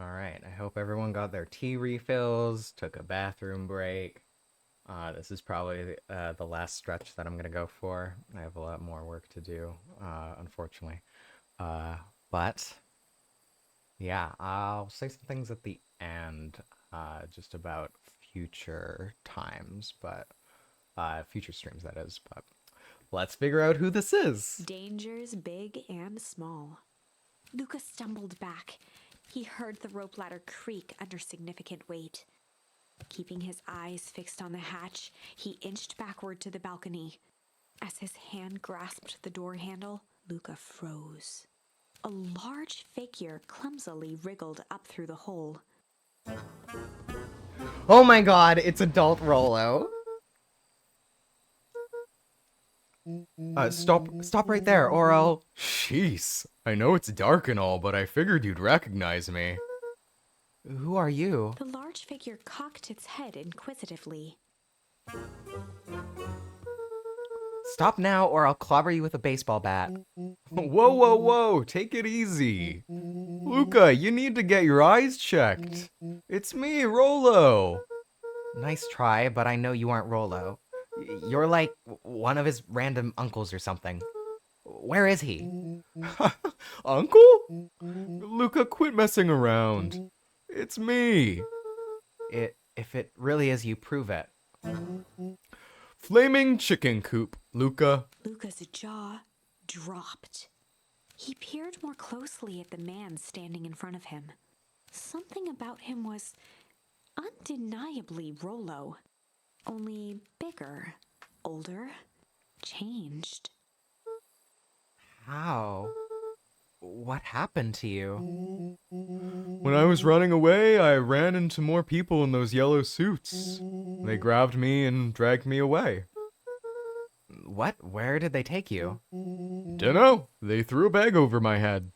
All right. I hope everyone got their tea refills, took a bathroom break. This is probably the last stretch that I'm gonna go for. I have a lot more work to do, unfortunately. Uh, but yeah, I'll say some things at the end, just about future times, but future streams that is. But let's figure out who this is. Dangers big and small. Lucas stumbled back. He heard the rope ladder creak under significant weight. Keeping his eyes fixed on the hatch, he inched backward to the balcony. As his hand grasped the door handle, Luca froze. A large figure clumsily wriggled up through the hole. Oh my God! It's adult Rolo. Stop right there, or I'll. Jeez, I know it's dark and all, but I figured you'd recognize me. Who are you? The large figure cocked its head inquisitively. Stop now, or I'll clobber you with a baseball bat. Whoa, take it easy. Luca, you need to get your eyes checked. It's me, Rolo. Nice try, but I know you aren't Rolo. You're like one of his random uncles or something. Where is he? Uncle? Luca, quit messing around. It's me. If it really is you, prove it. Flaming chicken coop, Luca. Luca's jaw dropped. He peered more closely at the man standing in front of him. Something about him was undeniably Rolo, only bigger, older, changed. How? What happened to you? When I was running away, I ran into more people in those yellow suits. They grabbed me and dragged me away. What? Where did they take you? Dunno, they threw a bag over my head.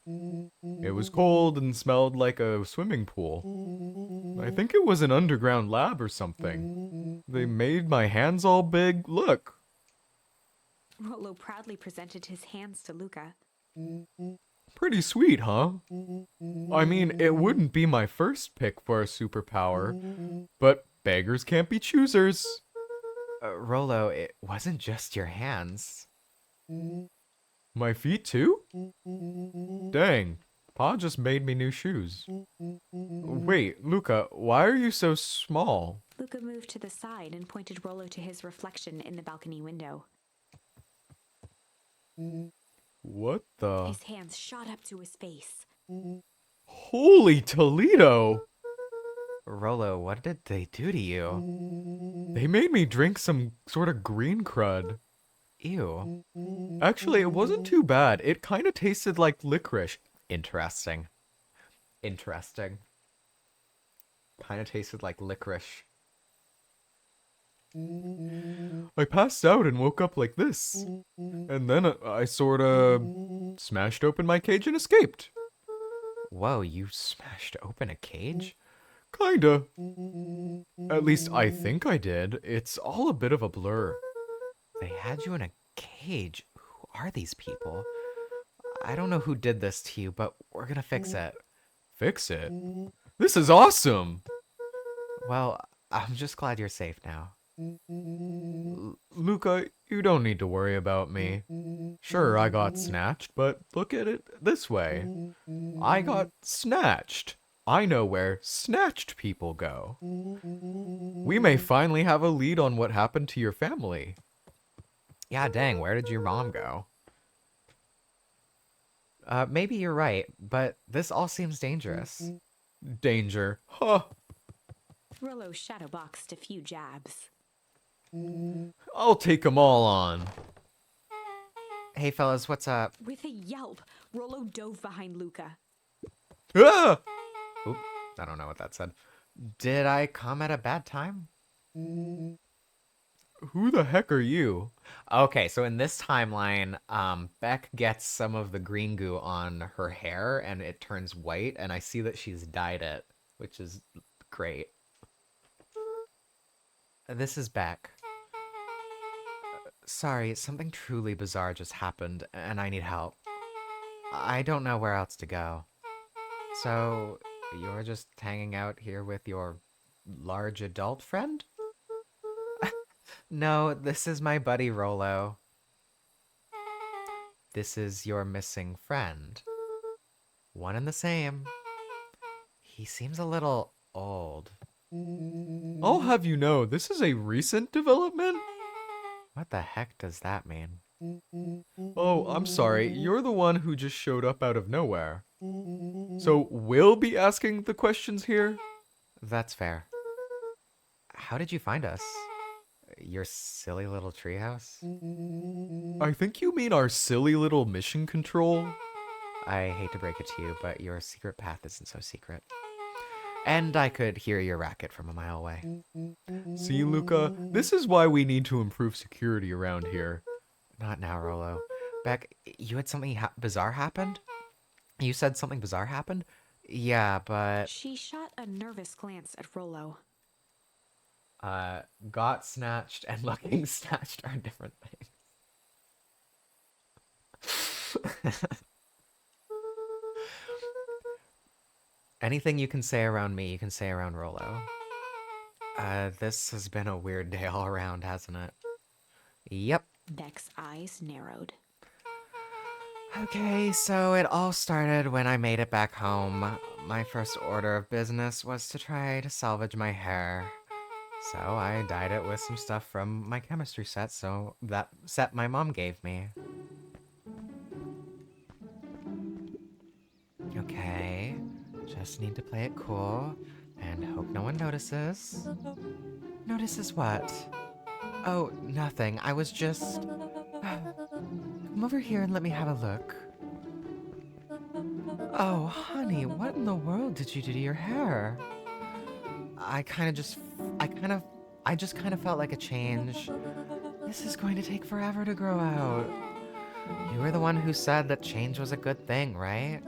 It was cold and smelled like a swimming pool. I think it was an underground lab or something. They made my hands all big. Look. Rolo proudly presented his hands to Luca. Pretty sweet, huh? I mean, it wouldn't be my first pick for a superpower, but beggars can't be choosers. Rolo, it wasn't just your hands. My feet too? Dang, Pa just made me new shoes. Wait, Luca, why are you so small? Luca moved to the side and pointed Rolo to his reflection in the balcony window. What the? His hands shot up to his face. Holy Toledo! Rolo, what did they do to you? They made me drink some sort of green crud. Ew. Actually, it wasn't too bad. It kind of tasted like licorice. Interesting. Interesting. Kind of tasted like licorice. I passed out and woke up like this. And then I sort of smashed open my cage and escaped. Whoa, you smashed open a cage? Kinda. At least I think I did. It's all a bit of a blur. They had you in a cage. Who are these people? I don't know who did this to you, but we're gonna fix it. Fix it? This is awesome! Well, I'm just glad you're safe now. Luca, you don't need to worry about me. Sure, I got snatched, but look at it this way. I got snatched. I know where snatched people go. We may finally have a lead on what happened to your family. Yeah, dang, where did your mom go? Maybe you're right, but this all seems dangerous. Danger. Huh. Rolo shadowboxed a few jabs. I'll take 'em all on. Hey, fellas, what's up? With a yelp, Rolo dove behind Luca. Ah! Oop, I don't know what that said. Did I come at a bad time? Who the heck are you? Okay, so in this timeline, Beck gets some of the green goo on her hair and it turns white, and I see that she's dyed it, which is great. This is Beck. Sorry, something truly bizarre just happened, and I need help. I don't know where else to go. So, you're just hanging out here with your large adult friend? No, this is my buddy Rolo. This is your missing friend. One and the same. He seems a little old. I'll have you know, this is a recent development. What the heck does that mean? Oh, I'm sorry, you're the one who just showed up out of nowhere. So we'll be asking the questions here? That's fair. How did you find us? Your silly little treehouse? I think you mean our silly little mission control. I hate to break it to you, but your secret path isn't so secret. And I could hear your racket from a mile away. See, Luca, this is why we need to improve security around here. Not now, Rolo. Beck, you had something bizarre happened? You said something bizarre happened? Yeah, but... She shot a nervous glance at Rolo. Got snatched and looking snatched are different things. Anything you can say around me, you can say around Rolo. This has been a weird day all around, hasn't it? Yep. Beck's eyes narrowed. Okay, so it all started when I made it back home. My first order of business was to try to salvage my hair. So I dyed it with some stuff from my chemistry set, so that set my mom gave me. Okay, just need to play it cool and hope no one notices. Notices what? Oh, nothing. I was just... Come over here and let me have a look. Oh, honey, what in the world did you do to your hair? I just kind of felt like a change. This is going to take forever to grow out. You were the one who said that change was a good thing, right?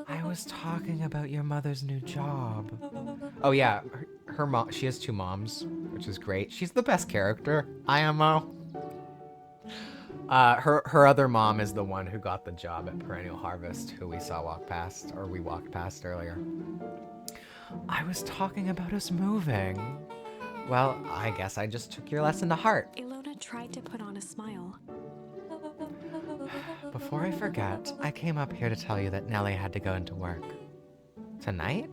I was talking about your mother's new job. Oh yeah, her mom, she has two moms, which is great. She's the best character, IMO. Her other mom is the one who got the job at Perennial Harvest, who we walked past earlier. I was talking about us moving. Well, I guess I just took your lesson to heart. Ilona tried to put on a smile. Before I forget, I came up here to tell you that Nellie had to go into work. Tonight?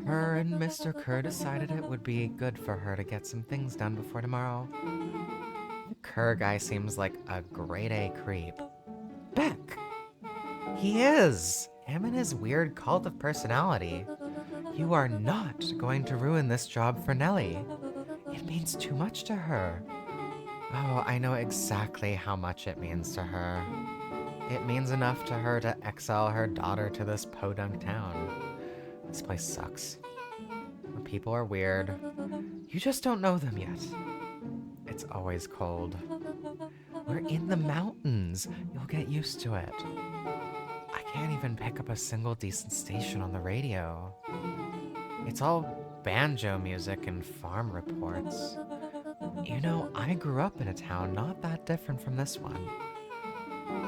Her and Mr. Kerr decided it would be good for her to get some things done before tomorrow. The Kerr guy seems like a grade A creep. Beck! He is! Him and his weird cult of personality. You are not going to ruin this job for Nellie. It means too much to her. Oh, I know exactly how much it means to her. It means enough to her to exile her daughter to this podunk town. This place sucks. The people are weird. You just don't know them yet. It's always cold. We're in the mountains. You'll get used to it. I can't even pick up a single decent station on the radio. It's all banjo music and farm reports. You know, I grew up in a town not that different from this one.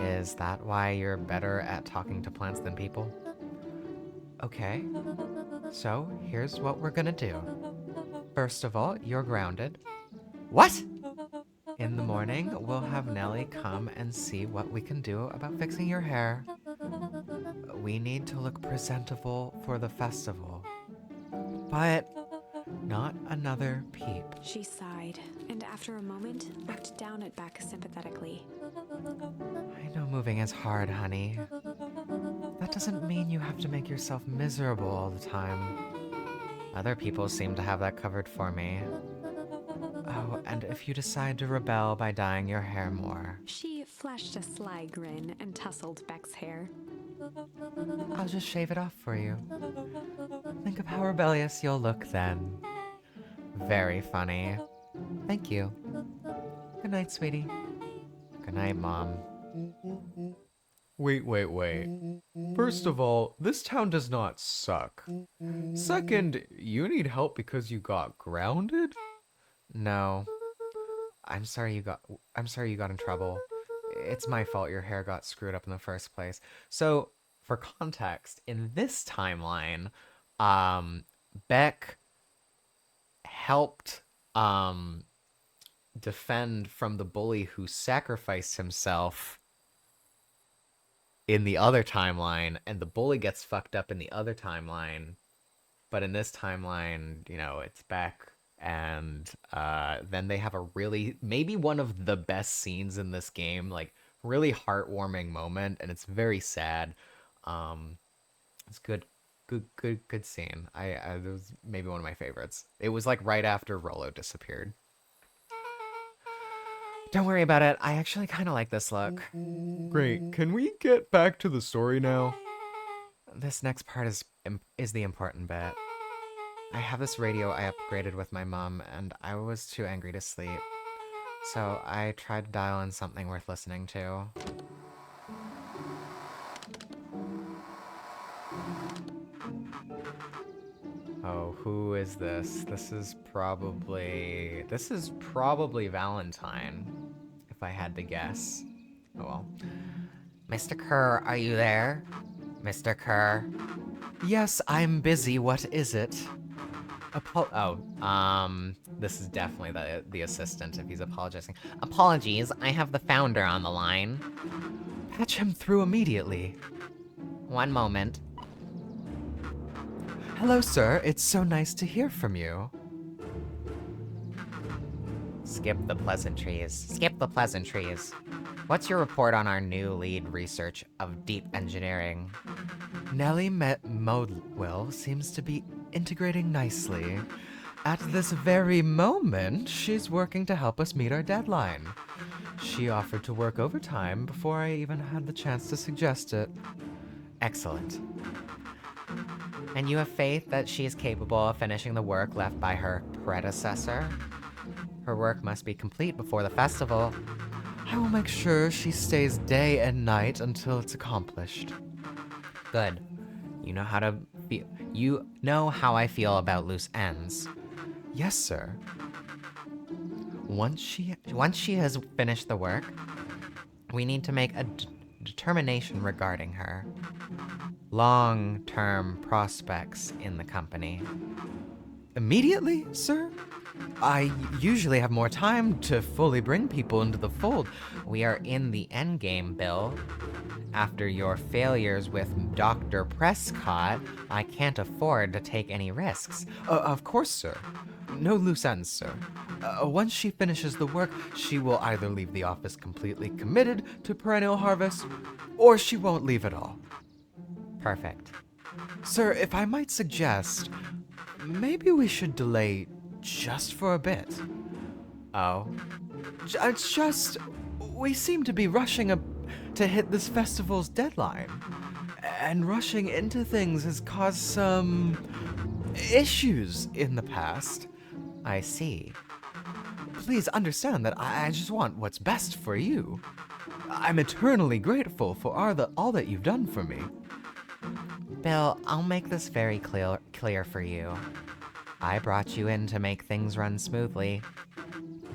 Is that why you're better at talking to plants than people? Okay, so here's what we're gonna do. First of all, you're grounded. What? In the morning, we'll have Nellie come and see what we can do about fixing your hair. We need to look presentable for the festival. But not another peep. She sighed, and after a moment, looked down at Beck sympathetically. I know moving is hard, honey. That doesn't mean you have to make yourself miserable all the time. Other people seem to have that covered for me. Oh, and if you decide to rebel by dyeing your hair more, She flashed a sly grin and tousled Beck's hair. I'll just shave it off for you. Think of how rebellious you'll look then. Very funny. Thank you. Good night, sweetie. Good night, Mom. Wait. First of all, this town does not suck. Second, you need help because you got grounded? No. I'm sorry you got in trouble. It's my fault your hair got screwed up in the first place. So, for context, in this timeline, Beck helped defend from the bully who sacrificed himself in the other timeline, and the bully gets fucked up in the other timeline. But in this timeline, it's Beck, and then they have a really, maybe one of the best scenes in this game, like really heartwarming moment, and it's very sad. It's good scene. It was maybe one of my favorites. It was like right after Rolo disappeared. Don't worry about it. I actually kind of like this look. Great. Can we get back to the story now? This next part is the important bit. I have this radio I upgraded with my mom, and I was too angry to sleep. So I tried to dial in something worth listening to. Oh, who is this? This is probably Valentine, if I had to guess. Oh well. Mr. Kerr, are you there? Mr. Kerr? Yes, I'm busy. What is it? This is definitely the assistant if he's apologizing. Apologies, I have the founder on the line. Patch him through immediately. One moment. Hello, sir. It's so nice to hear from you. Skip the pleasantries. What's your report on our new lead research of deep engineering? Nellie Modwell seems to be integrating nicely. At this very moment, she's working to help us meet our deadline. She offered to work overtime before I even had the chance to suggest it. Excellent. And you have faith that she is capable of finishing the work left by her predecessor? Her work must be complete before the festival. I will make sure she stays day and night until it's accomplished. Good. You know how I feel about loose ends. Yes, sir. Once she has finished the work, we need to make a determination regarding her. Long-term prospects in the company. Immediately, sir? I usually have more time to fully bring people into the fold. We are in the endgame, Bill. After your failures with Dr. Prescott, I can't afford to take any risks. Of course, sir. No loose ends, sir. Once she finishes the work, she will either leave the office completely committed to Perennial Harvest, or she won't leave at all. Perfect. Sir, if I might suggest, maybe we should delay just for a bit. Oh? It's just, we seem to be rushing to hit this festival's deadline. And rushing into things has caused some issues in the past. I see. Please understand that I just want what's best for you. I'm eternally grateful for all that you've done for me. Bill, I'll make this very clear for you. I brought you in to make things run smoothly,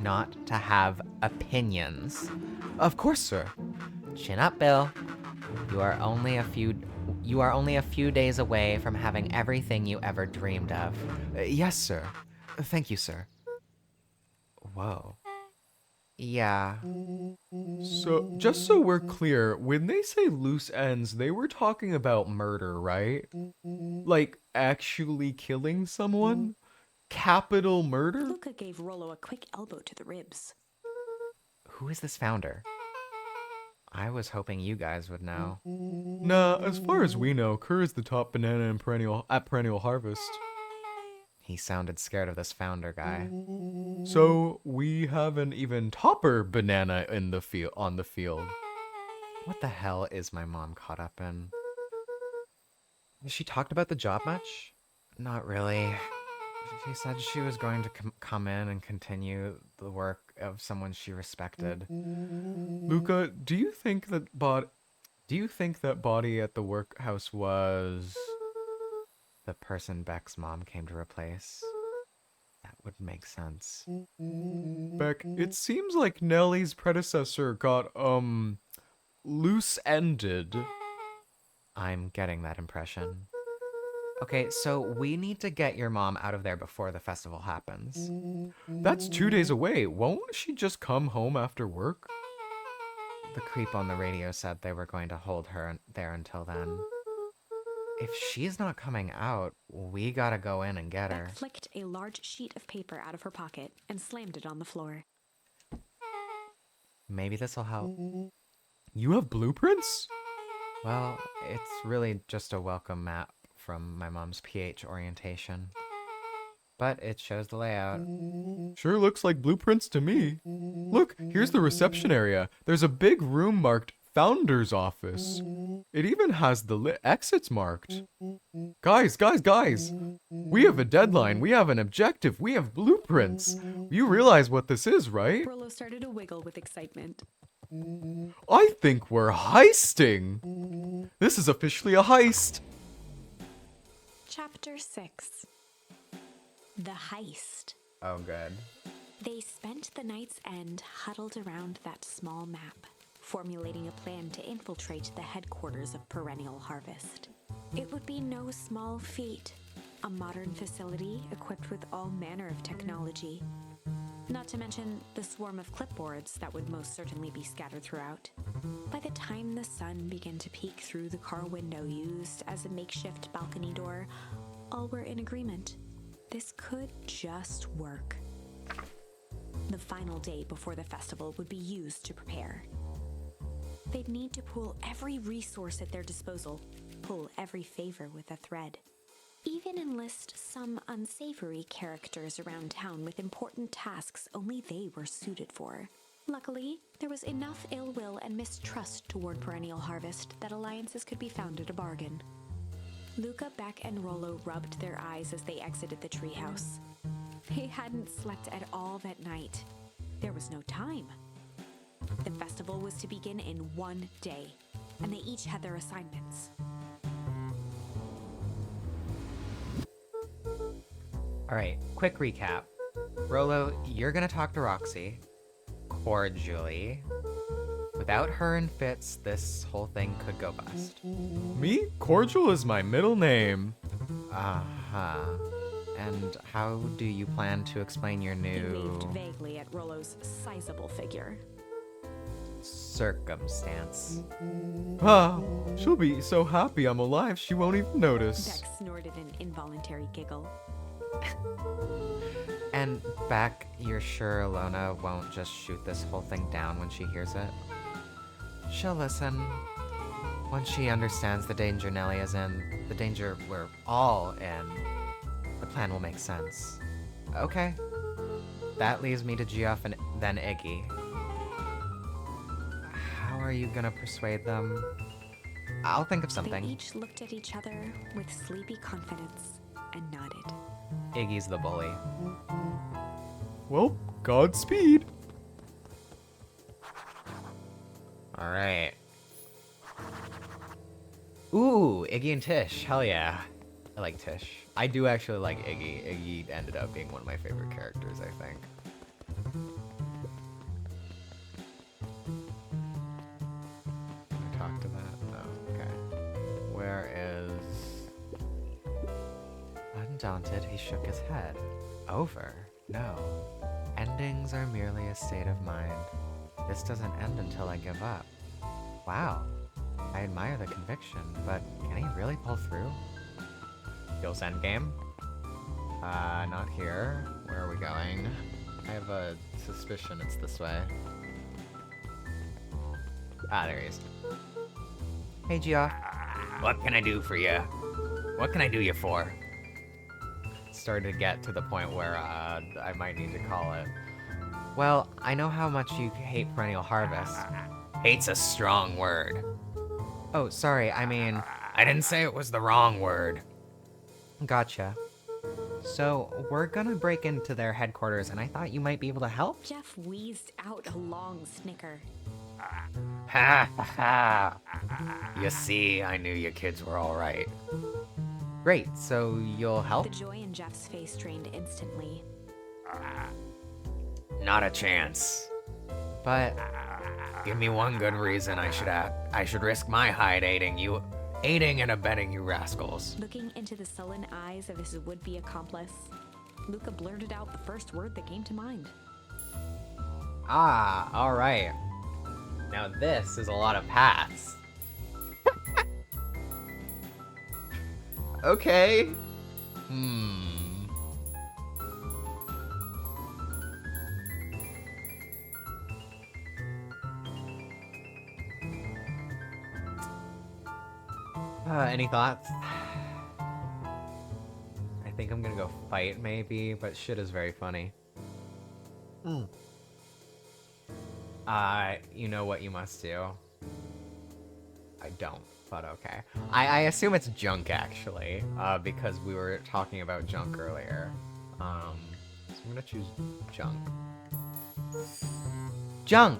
not to have opinions. Of course, sir. Chin up, Bill. You are only a few days away from having everything you ever dreamed of. Yes, sir. Thank you, sir. Whoa. Yeah. So, just so we're clear, when they say loose ends, they were talking about murder, right? Like, actually killing someone? Capital murder? Luca gave Rolo a quick elbow to the ribs. Who is this founder? I was hoping you guys would know. Nah, as far as we know, Kerr is the top banana in Perennial Harvest. He sounded scared of this founder guy. So, we have an even topper banana on the field. What the hell is my mom caught up in? Has she talked about the job much? Not really. She said she was going to come in and continue the work of someone she respected. Luca, do you think that body at the workhouse was The person Beck's mom came to replace? That would make sense. Beck? It seems like Nellie's predecessor got loose-ended. I'm getting that impression. Okay, so we need to get your mom out of there before the festival happens. That's 2 days away. Won't she just come home after work? The creep on the radio said they were going to hold her there until then. If she's not coming out, we gotta go in and get her. Beck flicked a large sheet of paper out of her pocket and slammed it on the floor. Maybe this'll help. You have blueprints? Well, it's really just a welcome map from my mom's PH orientation. But it shows the layout. Sure looks like blueprints to me. Look, here's the reception area. There's a big room marked Founder's Office. It even has the exits marked. Guys! We have a deadline. We have an objective. We have blueprints. You realize what this is, right? Rollo started to wiggle with excitement. I think we're heisting. This is officially a heist. Chapter 6. The Heist. Oh, good. They spent the night's end huddled around that small map, formulating a plan to infiltrate the headquarters of Perennial Harvest. It would be no small feat, a modern facility equipped with all manner of technology. Not to mention the swarm of clipboards that would most certainly be scattered throughout. By the time the sun began to peek through the car window used as a makeshift balcony door, all were in agreement. This could just work. The final day before the festival would be used to prepare. They'd need to pool every resource at their disposal, pull every favor with a thread. Even enlist some unsavory characters around town with important tasks only they were suited for. Luckily, there was enough ill will and mistrust toward Perennial Harvest that alliances could be found at a bargain. Luca, Beck, and Rollo rubbed their eyes as they exited the treehouse. They hadn't slept at all that night. There was no time. The festival was to begin in one day, and they each had their assignments. Alright, quick recap. Rollo, you're gonna talk to Roxy. Cordially. Without her and Fitz, this whole thing could go bust. Me? Cordial is my middle name. Uh-huh. And how do you plan to explain your He new waved vaguely at Rollo's sizable figure. circumstance? Ah, she'll be so happy I'm alive she won't even notice. Beck snorted an involuntary giggle. And Beck, you're sure Alona won't just shoot this whole thing down when she hears it? She'll listen. Once she understands the danger Nellie is in, the danger we're all in, the plan will make sense. Okay. That leaves me to Geoff and then Iggy. How are you gonna persuade them? I'll think of They something. each looked at each other with sleepy confidence and nodded. Iggy's the bully. Well, Godspeed. Alright. Ooh, Iggy and Tish. Hell yeah. I like Tish. I do actually like Iggy. Iggy ended up being one of my favorite characters, I think. Can I talk to that? No. Okay. Where is... Undaunted, he shook his head. Over. No. Endings are merely a state of mind. This doesn't end until I give up. Wow. I admire the conviction, but can he really pull through? Feels endgame? Not here. Where are we going? I have a suspicion it's this way. Ah, there he is. Hey, Geoff. What can I do for you? What can I do you for? Started to get to the point where, I might need to call it. Well, I know how much you hate Perennial Harvest. Hate's a strong word. Oh, sorry, I mean... I didn't say it was the wrong word. Gotcha. So, we're gonna break into their headquarters, and I thought you might be able to help? Jeff wheezed out a long snicker. Ha ha ha! You see, I knew you kids were alright. Great, so you'll help? The joy in Jeff's face drained instantly. Not a chance. But give me one good reason I should risk my hide aiding you Aiding and abetting you rascals. Looking into the sullen eyes of his would-be accomplice, Luca blurted out the first word that came to mind. Ah, alright. Now this is a lot of paths. Okay. Any thoughts? I think I'm gonna go fight, maybe, but shit is very funny. You know what you must do. I don't, but okay. I assume it's junk, actually, because we were talking about junk earlier. So I'm gonna choose junk. Junk!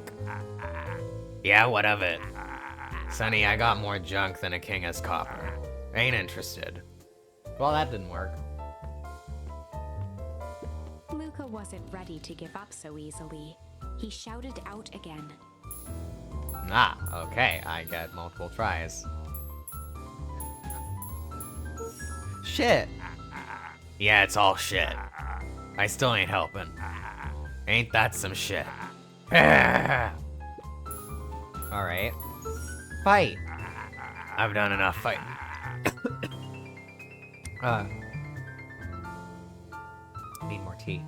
Yeah, what of it? Sonny, I got more junk than a king has copper. Ain't interested. Well, that didn't work. Luca wasn't ready to give up so easily. He shouted out again. Ah, okay, I get multiple tries. Shit! Yeah, it's all shit. I still ain't helping. Ain't that some shit? Alright. Fight! I've done enough fighting. Need more tea.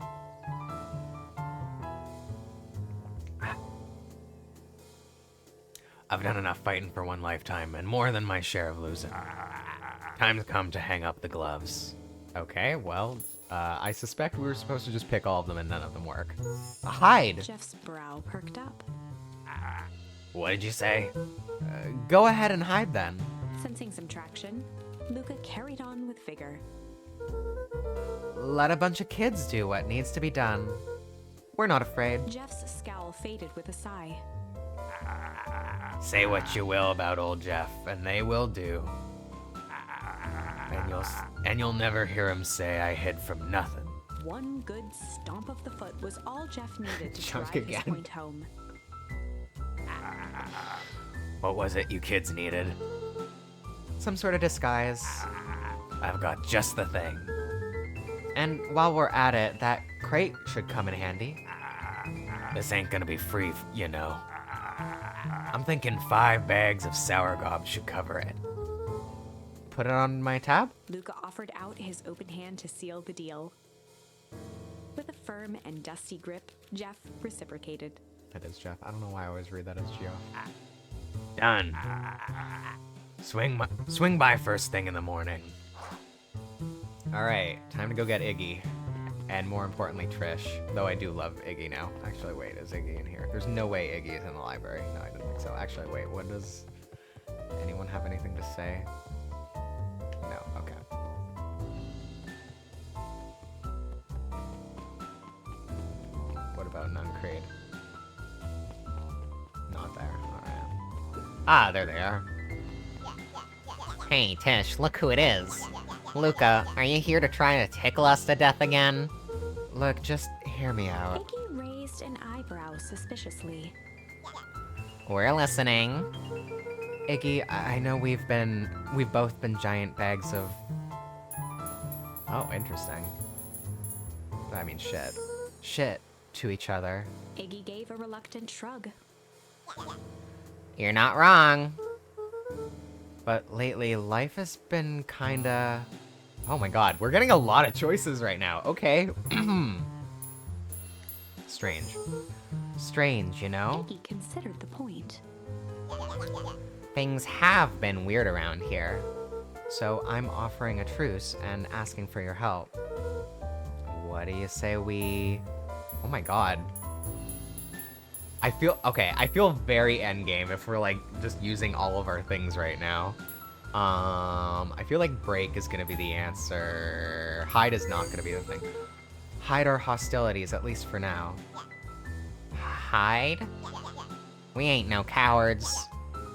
I've done enough fighting for one lifetime, and more than my share of losing. Time's come to hang up the gloves. Okay, well, I suspect we were supposed to just pick all of them and none of them work. Hide! Jeff's brow perked up. What did you say? Go ahead and hide then. Sensing some traction, Luca carried on with vigor. Let a bunch of kids do what needs to be done. We're not afraid. Jeff's scowl faded with a sigh. Say what you will about old Jeff, and they will do. And you'll never hear him say I hid from nothing. One good stomp of the foot was all Jeff needed to Junk drive his again. point home. What was it you kids needed? Some sort of disguise. I've got just the thing. And while we're at it, that crate should come in handy. This ain't gonna be free, you know. I'm thinking 5 bags of sour gob should cover it. Put it on my tab? Luca offered out his open hand to seal the deal. With a firm and dusty grip, Jeff reciprocated. That is Jeff. I don't know why I always read that as Geo. Done. Swing by first thing in the morning. Alright, time to go get Iggy. And more importantly, Trish. Though I do love Iggy now. Actually, wait, is Iggy in here? There's no way Iggy is in the library. No, I didn't think so. Actually, wait, what does... Anyone have anything to say? No, okay. What about Nuncrade? Not there, alright. Ah, there they are. Hey, Tish, look who it is. Luca, are you here to try to tickle us to death again? Look, just hear me out. Iggy raised an eyebrow suspiciously. We're listening. Iggy, I know we've both been giant bags of... Oh, interesting. I mean, shit. Shit to each other. Iggy gave a reluctant shrug. You're not wrong. But lately, life has been kinda... Oh my god, we're getting a lot of choices right now. Okay. Strange. Strange, you know? Iggy considered the point. Things have been weird around here. So I'm offering a truce and asking for your help. What do you say we... Oh my god. I feel very endgame if we're like just using all of our things right now. I feel like break is gonna be the answer. Hide is not gonna be the thing. Hide our hostilities, at least for now. Hide? We ain't no cowards.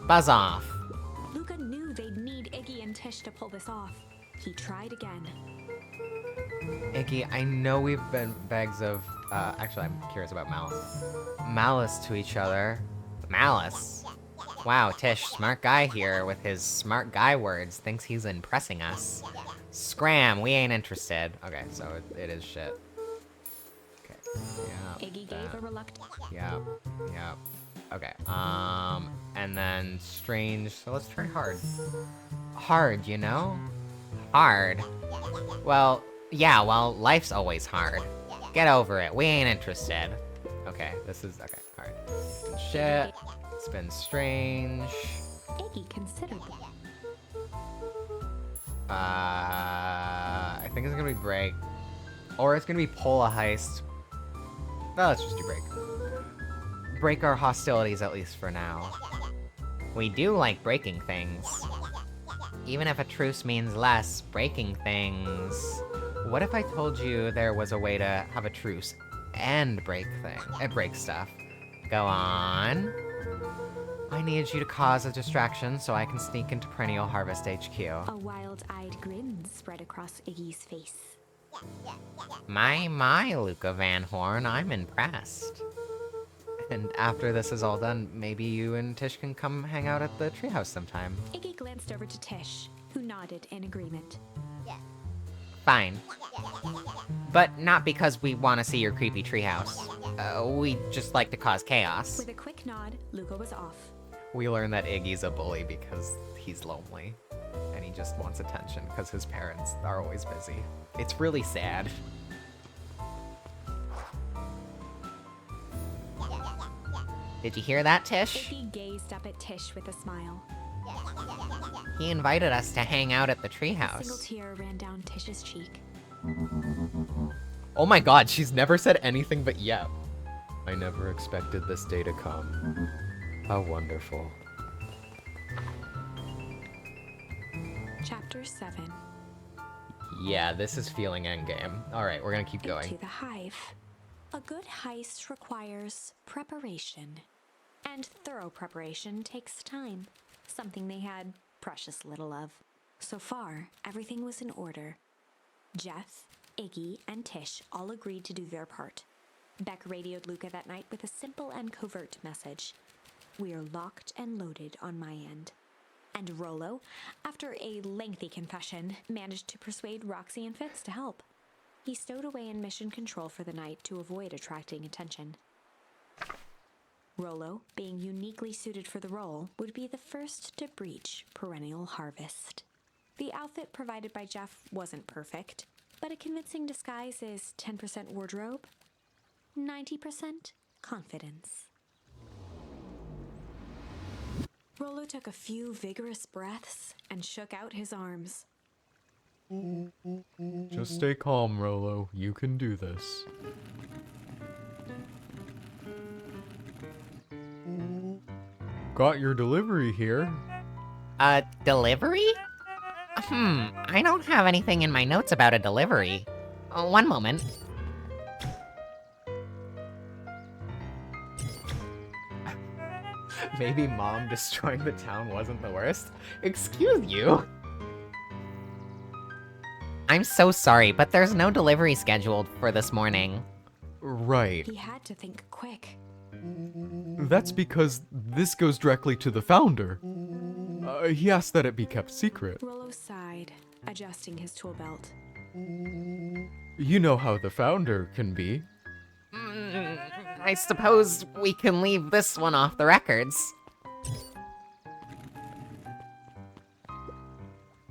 Buzz off. Luca knew they'd need Iggy and Tish to pull this off. He tried again. Iggy, I know we've been bags of, actually I'm curious about malice. Malice to each other. Malice. Wow, Tish, smart guy here with his smart guy words, thinks he's impressing us. Scram, we ain't interested. Okay, so it is shit. Okay, yeah. Iggy gave a reluctant. Yeah, yeah. Okay, and then strange, so let's try hard. Hard, you know? Hard. Well, yeah, well, life's always hard. Get over it, we ain't interested. Okay, this is, okay, hard. Shit, it's been strange. Iggy considered them. I think it's gonna be break. Or it's gonna be pull a heist. No, let's just do break. Break our hostilities at least for now. We do like breaking things. Even if a truce means less, breaking things... What if I told you there was a way to have a truce and break stuff? Go on. I need you to cause a distraction so I can sneak into Perennial Harvest HQ. A wild-eyed grin spread across Iggy's face. My, Luca Van Horn, I'm impressed. And after this is all done, maybe you and Tish can come hang out at the treehouse sometime. Iggy glanced over to Tish, who nodded in agreement. Fine. But not because we want to see your creepy treehouse. We just like to cause chaos. With a quick nod, Luca was off. We learn that Iggy's a bully because he's lonely. And he just wants attention because his parents are always busy. It's really sad. Did you hear that, Tish? Iggy gazed up at Tish with a smile. He invited us to hang out at the A single treehouse. tear ran down Tish's cheek. Oh my god, she's never said anything but yeah. I never expected this day to come. How wonderful. Chapter 7. Yeah, this is feeling endgame. Alright, we're gonna keep Into going. the hive. A good heist requires preparation. And thorough preparation takes time, something they had precious little of. So far, everything was in order. Jeff, Iggy, and Tish all agreed to do their part. Beck radioed Luca that night with a simple and covert message. "We're locked and loaded on my end." And Rollo, after a lengthy confession, managed to persuade Roxy and Fitz to help. He stowed away in mission control for the night to avoid attracting attention. Rollo, being uniquely suited for the role, would be the first to breach Perennial Harvest. The outfit provided by Jeff wasn't perfect, but a convincing disguise is 10% wardrobe, 90% confidence. Rollo took a few vigorous breaths and shook out his arms. Just stay calm, Rolo. You can do this. Got your delivery here. Delivery? I don't have anything in my notes about a delivery. One moment. Maybe Mom destroying the town wasn't the worst. Excuse you. I'm so sorry, but there's no delivery scheduled for this morning. Right. He had to think quick. That's because this goes directly to the founder. He asked that it be kept secret. Rollo sighed, adjusting his tool belt. You know how the founder can be. I suppose we can leave this one off the records.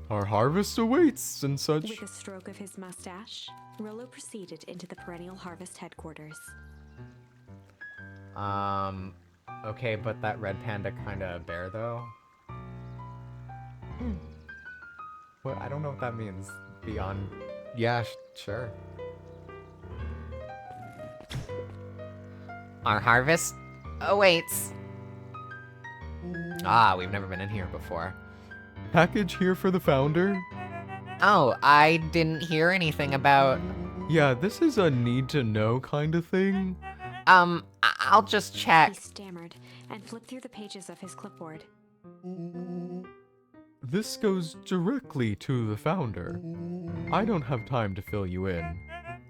Our harvest awaits and such. With a stroke of his mustache, Rollo proceeded into the Perennial Harvest headquarters. Okay, but that red panda kinda bear though? What? I don't know what that means. Beyond... Yeah, sure. Our harvest awaits. Ah, we've never been in here before. Package here for the founder? Oh, I didn't hear anything about... Yeah, this is a need-to-know kind of thing. I'll just He check. stammered and flipped through the pages of his clipboard. This goes directly to the founder. I don't have time to fill you in.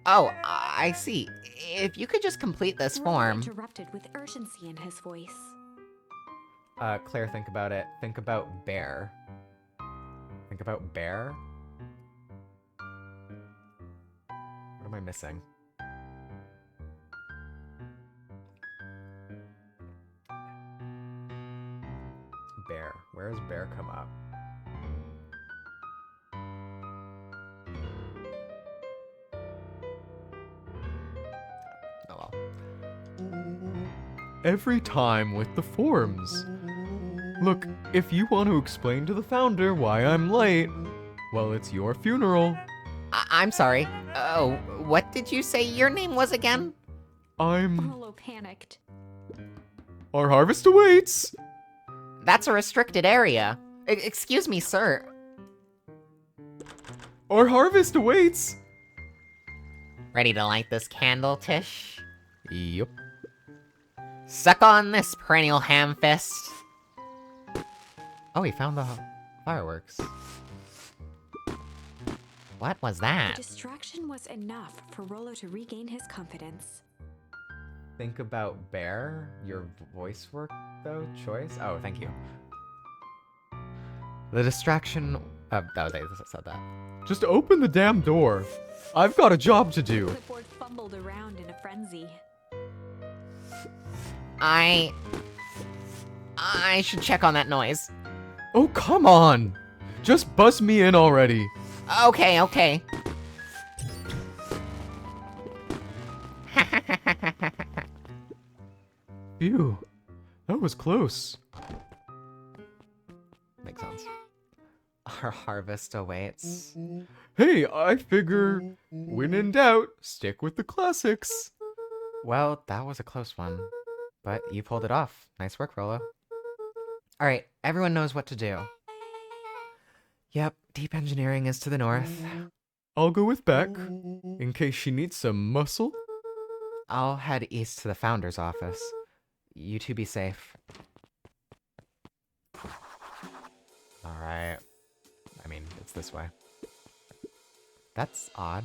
Oh, I see. If you could just complete this Rollo form. interrupted with urgency in his voice. Claire, think about it. Think about bear. Think about bear. What am I missing? Bear. Where has bear come up? Oh well. Every time with the forms. Look, if you want to explain to the founder why I'm late, well, it's your funeral. I'm sorry. Oh, what did you say your name was again? I'm... Rollo panicked. Our harvest awaits! That's a restricted area. Excuse me, sir. Our harvest awaits! Ready to light this candle, Tish? Yep. Suck on this, perennial ham fist. Oh, he found the fireworks. What was The that? distraction was enough for Rollo to regain his confidence. Think about bear. Your voice work, though? Choice? Oh, thank you. The distraction... that was Ace that said that. Just open the damn door. I've got a job to do. Clipboard fumbled around in a frenzy. I should check on that noise. Oh, come on! Just buzz me in already. Okay, okay. Phew. That was close. Makes sense. Our harvest awaits. Hey, I figure, when in doubt, stick with the classics. Well, that was a close one. But you pulled it off. Nice work, Rollo. Alright, everyone knows what to do. Yep, deep engineering is to the north. I'll go with Beck, in case she needs some muscle. I'll head east to the founder's office. You two be safe. Alright. I mean, it's this way. That's odd.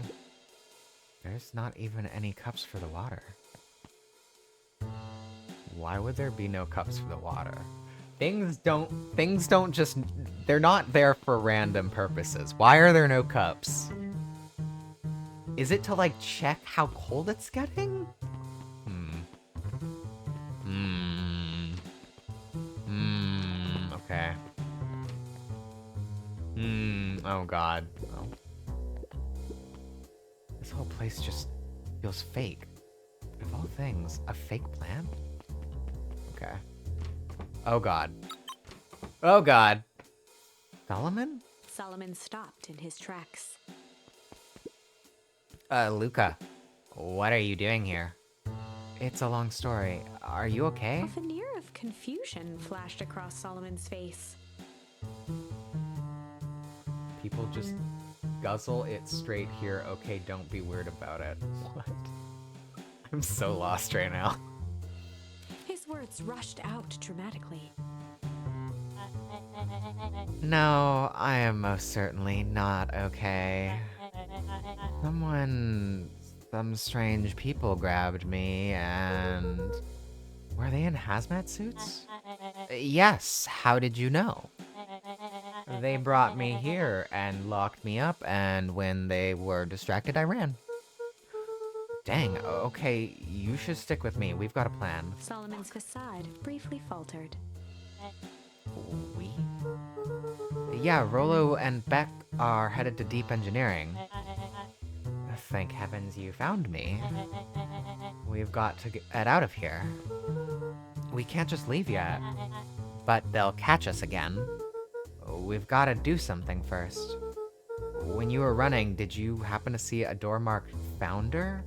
There's not even any cups for the water. Why would there be no cups for the water? Things don't just... They're not there for random purposes. Why are there no cups? Is it to, like, check how cold it's getting? Okay. Oh god. Oh. This whole place just feels fake. Of all things, a fake plant? Okay. Oh god. Oh god. Solomon? Solomon stopped in his tracks. Luca. What are you doing here? It's a long story. Are you okay? A veneer of confusion flashed across Solomon's face. People just guzzle it straight here. Okay, don't be weird about it. What? I'm so lost right now. His words rushed out dramatically. No, I am most certainly not okay. Some strange people grabbed me and... Were they in hazmat suits? Yes, how did you know? They brought me here and locked me up, and when they were distracted, I ran. Dang, okay, you should stick with me. We've got a plan. Solomon's facade briefly faltered. We? Yeah, Rollo and Beck are headed to Deep Engineering. Thank heavens you found me. We've got to get out of here. We can't just leave yet. But they'll catch us again. We've got to do something first. When you were running, did you happen to see a door marked Founder?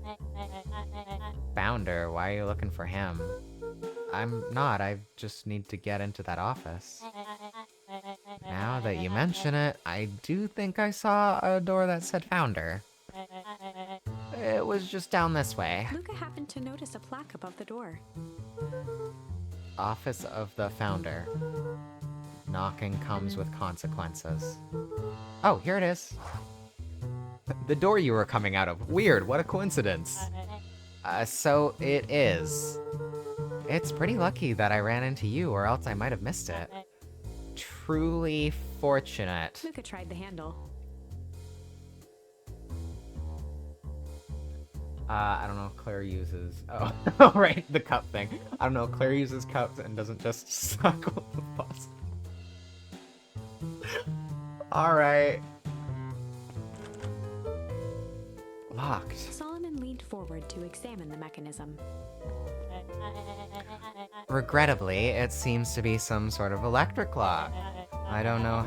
Founder? Why are you looking for him? I'm not. I just need to get into that office. Now that you mention it, I do think I saw a door that said Founder. It was just down this way. Luca happened to notice a plaque above the door. Office of the Founder. Knocking comes with consequences. Oh, here it is. The door you were coming out of. Weird, what a coincidence. So it is. It's pretty lucky that I ran into you, or else I might have missed it. Truly fortunate. Luca tried the handle. I don't know if Claire uses... Oh, oh, right, the cup thing. I don't know, Claire uses cups and doesn't just suck with the faucet. Alright. Locked. Solomon leaned forward to examine the mechanism. Regrettably, it seems to be some sort of electric lock. I don't know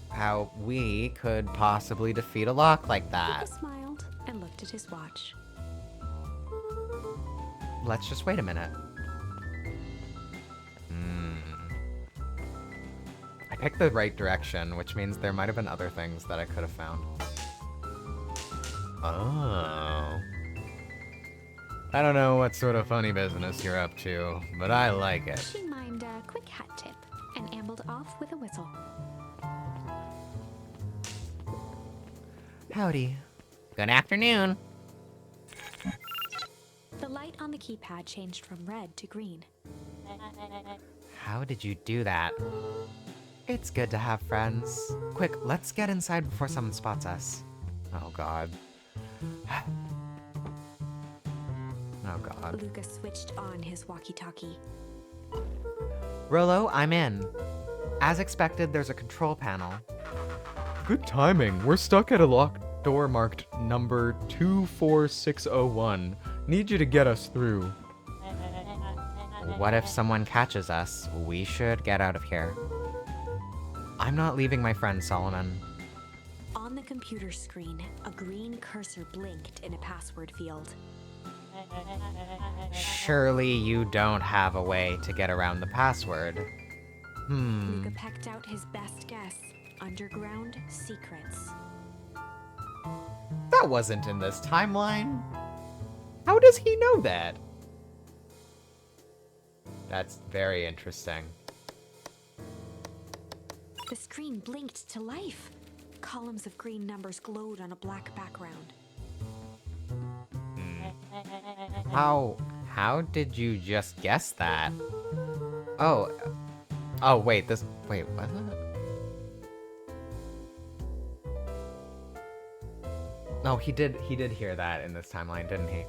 how we could possibly defeat a lock like that. Luca smiled and looked at his watch. Let's just wait a minute. I picked the right direction, which means there might have been other things that I could have found. Oh. I don't know what sort of funny business you're up to, but I like it. She mimed a quick hat tip and ambled off with a whistle. Howdy. Good afternoon. The light on the keypad changed from red to green. How did you do that? It's good to have friends. Quick, let's get inside before someone spots us. Oh god. Oh god. Luca switched on his walkie-talkie. Rolo, I'm in. As expected, there's a control panel. Good timing. We're stuck at a locked door marked number 24601. Need you to get us through. What if someone catches us? We should get out of here. I'm not leaving my friend Solomon. On the computer screen, a green cursor blinked in a password field. Surely you don't have a way to get around the password. Luca pecked out his best guess. Underground secrets. That wasn't in this timeline. How does he know that? That's very interesting. The screen blinked to life. Columns of green numbers glowed on a black background. How did you just guess that? Oh, wait, wait, what? No, he did hear that in this timeline, didn't he?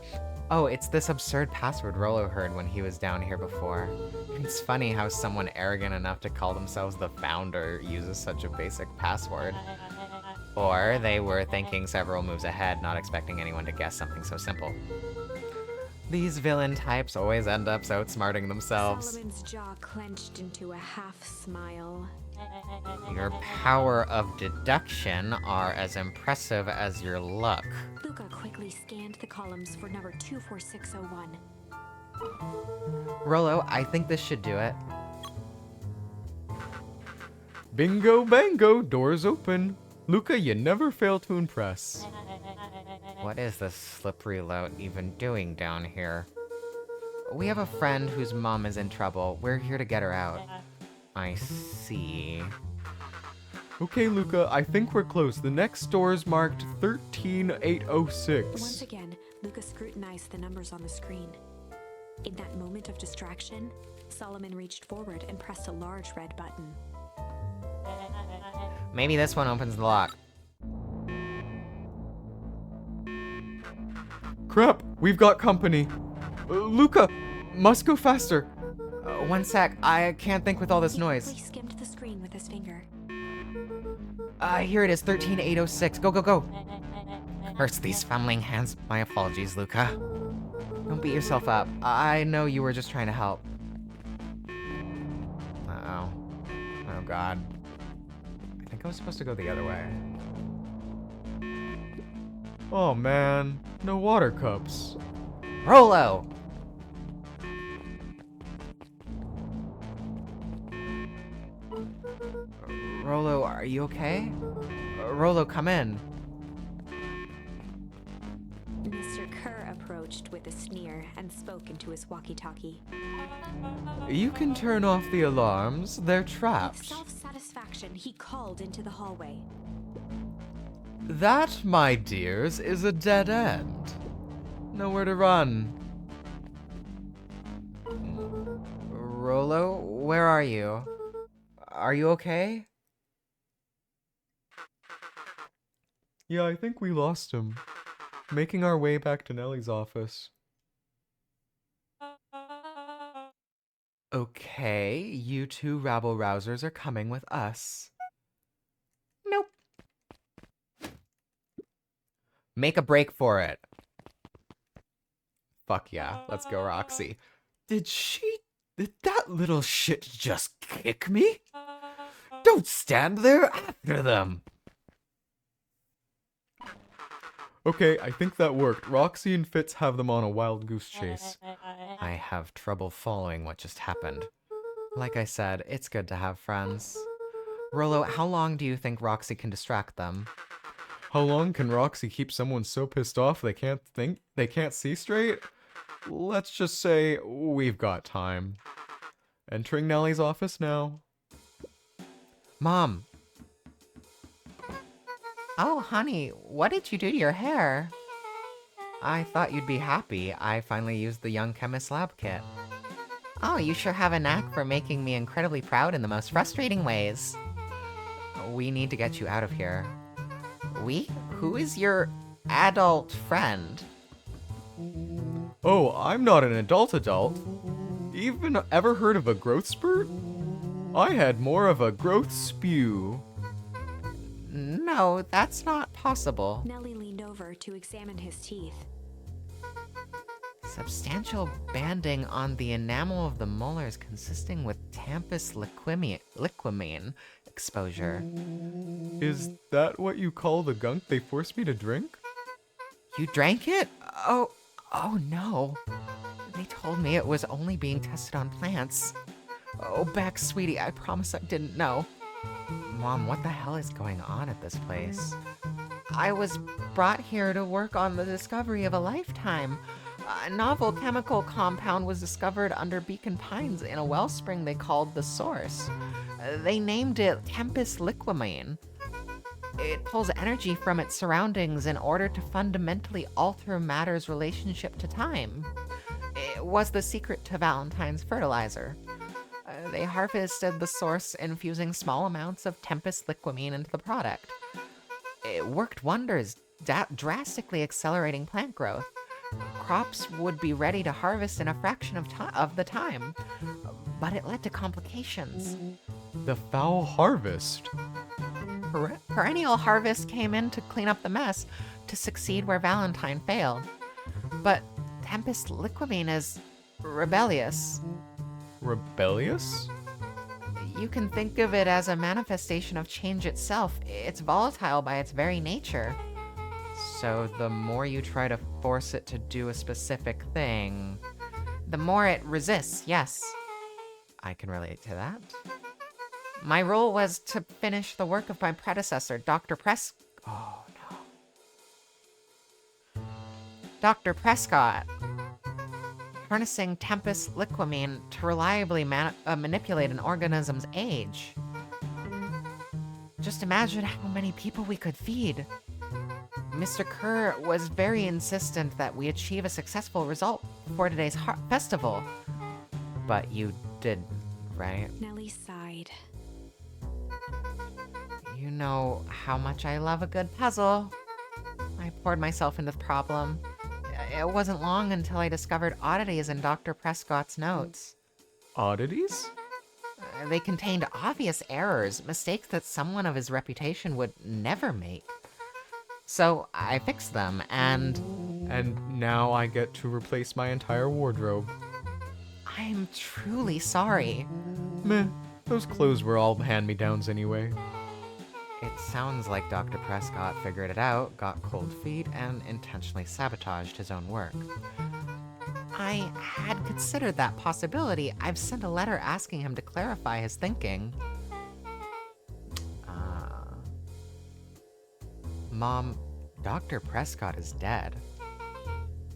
Oh, it's this absurd password Rolo heard when he was down here before. It's funny how someone arrogant enough to call themselves the founder uses such a basic password. Or they were thinking several moves ahead, not expecting anyone to guess something so simple. These villain types always end up outsmarting themselves. Solomon's jaw clenched into a half smile. Your power of deduction are as impressive as your luck. Luca quickly scanned the columns for number 24601. Rolo, I think this should do it. Bingo bango, doors open. Luca, you never fail to impress. What is this slippery lout even doing down here? We have a friend whose mom is in trouble. We're here to get her out. I see. Okay, Luca, I think we're close. The next door is marked 13806. Once again, Luca scrutinized the numbers on the screen. In that moment of distraction, Solomon reached forward and pressed a large red button. Maybe this one opens the lock. Crap, we've got company. Luca, must go faster. One sec, I can't think with all this He noise. quickly skimmed the screen with his finger. Here it is, 13806. Go, go, go. Hurts these fumbling hands. My apologies, Luca. Don't beat yourself up. I know you were just trying to help. Uh-oh. Oh god. I think I was supposed to go the other way. Oh man, no water cups. Rolo! Rolo, are you okay? Rolo, come in. Mr. Kerr approached with a sneer and spoke into his walkie-talkie. You can turn off the alarms, they're With trapped. self-satisfaction, he called into the hallway. That, my dears, is a dead end. Nowhere to run. Rolo, where are you? Are you okay? Yeah, I think we lost him. Making our way back to Nellie's office. Okay, you two rabble-rousers are coming with us. Nope. Make a break for it. Fuck yeah. Let's go, Roxy. Did that little shit just kick me? Don't stand there after them. Okay, I think that worked. Roxy and Fitz have them on a wild goose chase. I have trouble following what just happened. Like I said, it's good to have friends. Rolo, how long do you think Roxy can distract them? How long can Roxy keep someone so pissed off they can't think, they can't see straight? Let's just say we've got time. Entering Nellie's office now. Mom. Oh, honey, what did you do to your hair? I thought you'd be happy. I finally used the Young Chemist Lab kit. Oh, you sure have a knack for making me incredibly proud in the most frustrating ways. We need to get you out of here. We? Who is your adult friend? Oh, I'm not an adult. Even ever heard of a growth spurt? I had more of a growth spew. No, that's not possible. Nellie leaned over to examine his teeth. Substantial banding on the enamel of the molars consisting with Tampus liquamine exposure. Is that what you call the gunk they forced me to drink? You drank it? Oh no. They told me it was only being tested on plants. Oh, Beck, sweetie, I promise I didn't know. Mom, what the hell is going on at this place? I was brought here to work on the discovery of a lifetime. A novel chemical compound was discovered under Beacon Pines in a wellspring they called the Source. They named it Tempest Liquamine. It pulls energy from its surroundings in order to fundamentally alter matter's relationship to time. It was the secret to Valentine's fertilizer. They harvested the source, infusing small amounts of Tempest Liquamine into the product. It worked wonders, drastically accelerating plant growth. Crops would be ready to harvest in a fraction of the time, but it led to complications. The foul harvest. Perennial Harvest came in to clean up the mess, to succeed where Valentine failed. But Tempest Liquamine is rebellious. Rebellious? You can think of it as a manifestation of change itself. It's volatile by its very nature. So the more you try to force it to do a specific thing, the more it resists, yes. I can relate to that. My role was to finish the work of my predecessor, Dr. Dr. Prescott. Harnessing Tempest Liquamine to reliably manipulate an organism's age. Just imagine how many people we could feed. Mr. Kerr was very insistent that we achieve a successful result for today's festival. But you did, right? Nellie sighed. You know how much I love a good puzzle. I poured myself into the problem. It wasn't long until I discovered oddities in Dr. Prescott's notes. Oddities? They contained obvious errors, mistakes that someone of his reputation would never make. So I fixed them, and now I get to replace my entire wardrobe. I'm truly sorry. Meh, those clothes were all hand-me-downs anyway. It sounds like Dr. Prescott figured it out, got cold feet, and intentionally sabotaged his own work. I had considered that possibility. I've sent a letter asking him to clarify his thinking. Mom, Dr. Prescott is dead.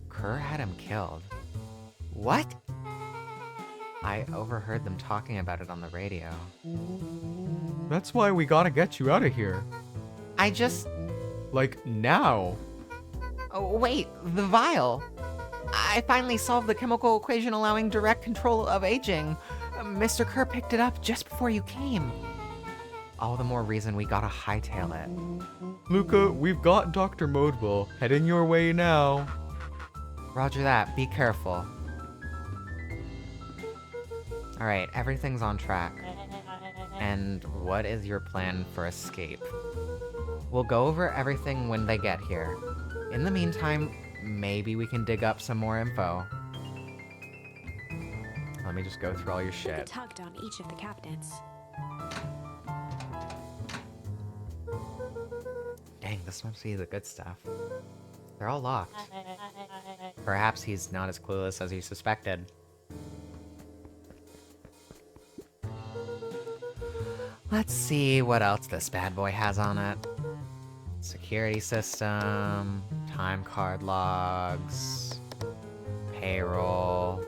Kerr had him killed. What? I overheard them talking about it on the radio. That's why we gotta get you out of here. I just... Like, now. Oh, wait, the vial. I finally solved the chemical equation allowing direct control of aging. Mr. Kerr picked it up just before you came. All the more reason we gotta hightail it. Luca, we've got Dr. Modewell heading your way now. Roger that, be careful. Alright, everything's on track. And what is your plan for escape? We'll go over everything when they get here. In the meantime, maybe we can dig up some more info. Let me just go through all your Luca shit. tugged on each of the cabinets. Dang, this must be the good stuff. They're all locked. Perhaps he's not as clueless as he suspected. Let's see what else this bad boy has on it. Security system, time card logs, payroll.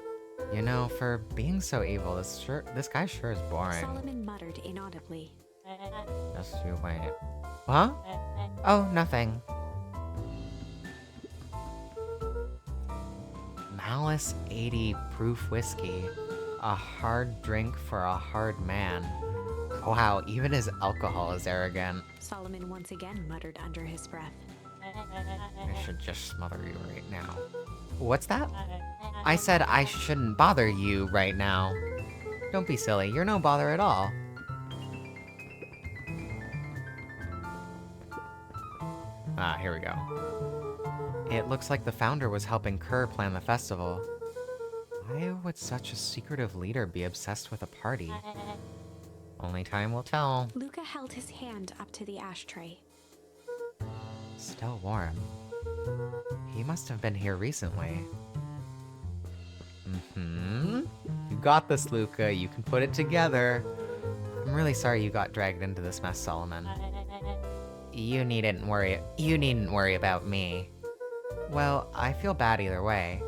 You know, for being so evil, this guy sure is boring. Solomon muttered inaudibly. Just you wait. Huh? Oh, nothing. Malice 80 proof whiskey. A hard drink for a hard man. Wow, even his alcohol is arrogant. Solomon once again muttered under his breath. I should just smother you right now. What's that? I said I shouldn't bother you right now. Don't be silly, you're no bother at all. Ah, here we go. It looks like the founder was helping Kerr plan the festival. Why would such a secretive leader be obsessed with a party? Only time will tell. Luca held his hand up to the ashtray. Still warm. He must have been here recently. You got this, Luca. You can put it together. I'm really sorry you got dragged into this mess, Solomon. You needn't worry about me. Well, I feel bad either way.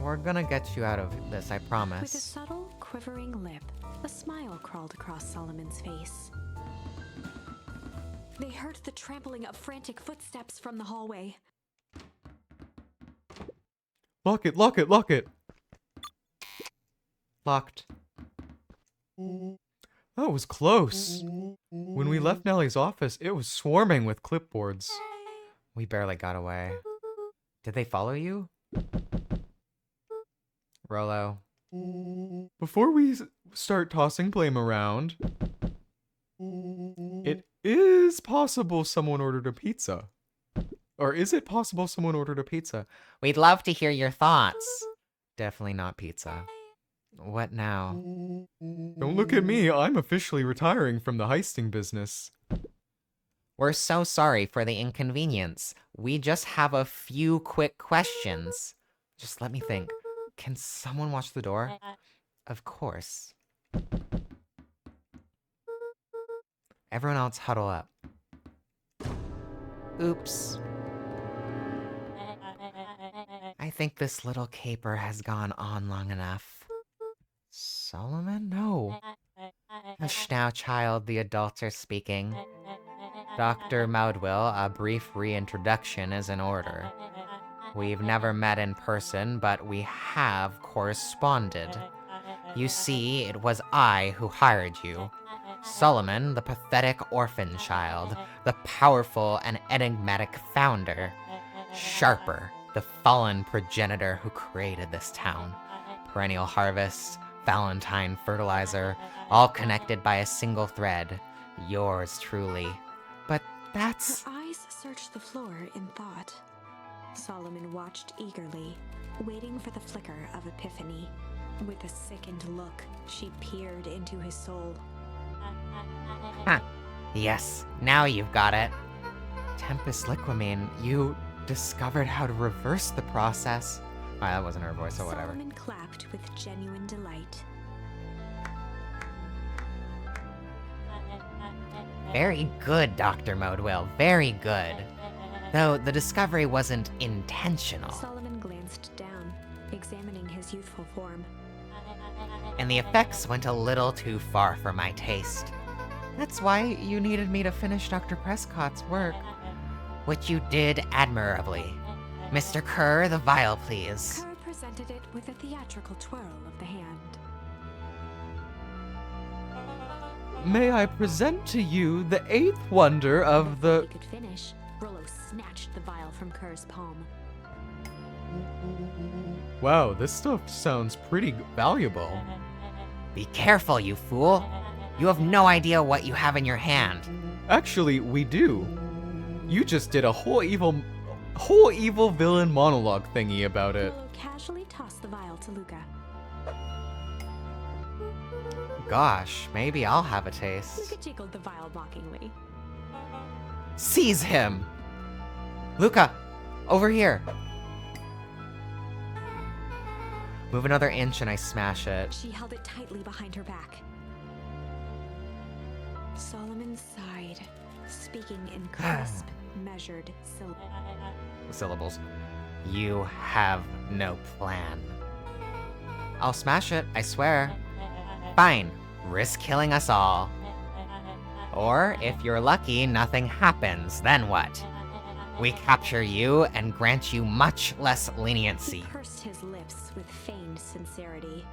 We're gonna get you out of this, I With a promise. subtle, quivering lip, a smile crawled across Solomon's face. They heard the trampling of frantic footsteps from the hallway. Lock it, lock it, lock it. Locked. That was close. When we left Nellie's office, it was swarming with clipboards. We barely got away. Did they follow you? Rolo. Before we start tossing blame around, it is possible someone ordered a pizza. Or is it possible someone ordered a pizza? We'd love to hear your thoughts. Definitely not pizza. What now? Don't look at me, I'm officially retiring from the heisting business. We're so sorry for the inconvenience. We just have a few quick questions. Just let me think. Can someone watch the door? Of course. Everyone else huddle up. Oops. I think this little caper has gone on long enough. Solomon? No. Hush now, child, the adults are speaking. Dr. Modewell, a brief reintroduction is in order. We've never met in person, but we have corresponded. You see, it was I who hired you. Solomon, the pathetic orphan child, the powerful and enigmatic founder. Sharper, the fallen progenitor who created this town. Perennial harvest, Valentine fertilizer, all connected by a single thread. Yours truly. But that's... Her eyes searched the floor in thought. Solomon watched eagerly, waiting for the flicker of epiphany. With a sickened look, she peered into his soul. Huh. Yes, now you've got it. Tempest Liquimine, you discovered how to reverse the process. Ah, that wasn't her voice, so whatever. Solomon clapped with genuine delight. Very good, Dr. Modewell, very good. Though the discovery wasn't intentional. Solomon glanced down, examining his youthful form. And the effects went a little too far for my taste. That's why you needed me to finish Dr. Prescott's work. Which you did admirably. Mr. Kerr, the vial, please. Kerr presented it with a theatrical twirl of the hand. May I present to you the eighth wonder of Before the... he could finish, Rollo snatched the vial from Kerr's palm. Wow, this stuff sounds pretty valuable. Be careful, you fool. You have no idea what you have in your hand. Actually, we do. You just did a whole evil villain monologue thingy about it. Rollo casually tossed the vial to Luca. Gosh, maybe I'll have a taste. Luca jiggled the vial mockingly. Seize him! Luca, over here. Move another inch and I smash it. She held it tightly behind her back. Solomon sighed, speaking in crisp, measured Syllables. You have no plan. I'll smash it, I swear. Fine, risk killing us all. Or, if you're lucky, nothing happens, then what? We capture you and grant you much less He leniency. pursed his lips with feigned sincerity.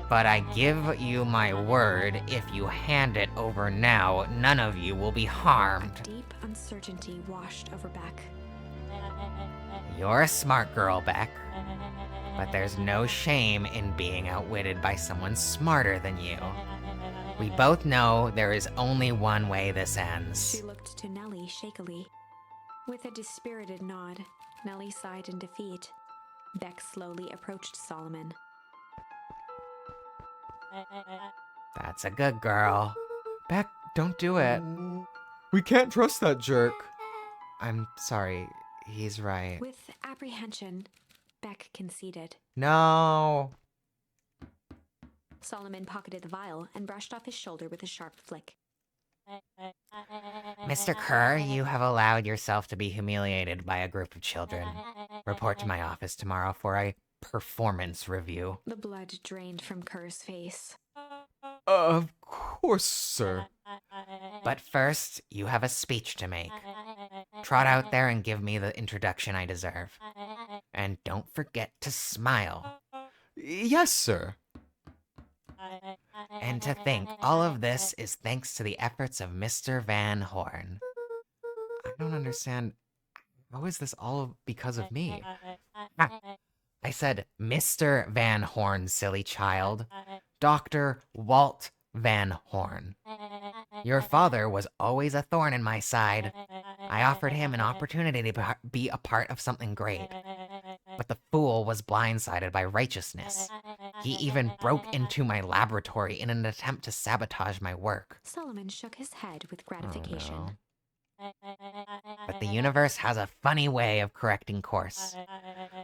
But I give you my word, if you hand it over now, none of you will be harmed. Deep uncertainty washed over Beck. You're a smart girl, Beck. But there's no shame in being outwitted by someone smarter than you. We both know there is only one way this ends. She looked to Nellie shakily. With a dispirited nod, Nellie sighed in defeat. Beck slowly approached Solomon. That's a good girl. Beck, don't do it. We can't trust that jerk. I'm sorry, he's right. With apprehension, Beck conceded. No. Solomon pocketed the vial and brushed off his shoulder with a sharp flick. Mr. Kerr, you have allowed yourself to be humiliated by a group of children. Report to my office tomorrow for a performance review. The blood drained from Kerr's face. Of course, sir. But first, you have a speech to make. Trot out there and give me the introduction I deserve. And don't forget to smile. Yes, sir. And to think, all of this is thanks to the efforts of Mr. Van Horn. I don't understand. How is this all because of me? Ah, I said Mr. Van Horn, silly child. Dr. Walt Van Horn. Your father was always a thorn in my side. I offered him an opportunity to be a part of something great. But the fool was blindsided by righteousness. He even broke into my laboratory in an attempt to sabotage my work. Solomon shook his head with gratification. Oh, no. But the universe has a funny way of correcting course.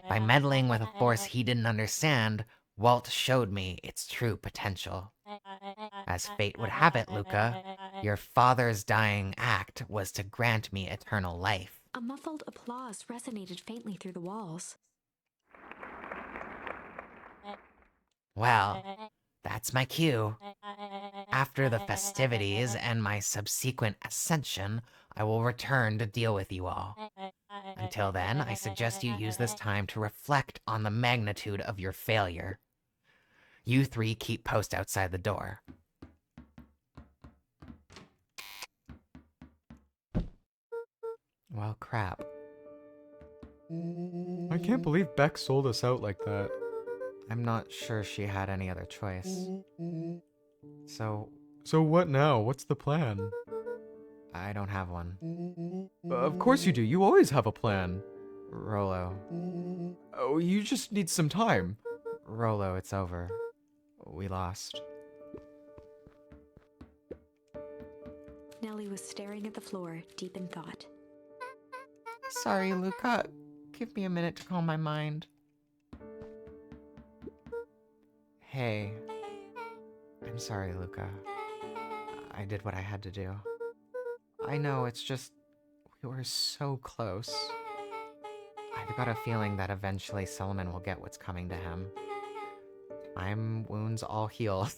By meddling with a force he didn't understand, Walt showed me its true potential. As fate would have it, Luca, your father's dying act was to grant me eternal life. A muffled applause resonated faintly through the walls. Well, that's my cue. After the festivities and my subsequent ascension, I will return to deal with you all. Until then, I suggest you use this time to reflect on the magnitude of your failure. You three keep post outside the door. Well, crap. I can't believe Beck sold us out like that. I'm not sure she had any other choice. So, So what now? What's the plan? I don't have one. Of course you do. You always have a plan. Rollo. Oh, you just need some time. Rollo, it's over. We lost. Nellie was staring at the floor, deep in thought. Sorry, Luca. Give me a minute to calm my mind. Hey. I'm sorry, Luca. I did what I had to do. I know, it's just... we were so close. I've got a feeling that eventually Solomon will get what's coming to him. Time wounds all heal.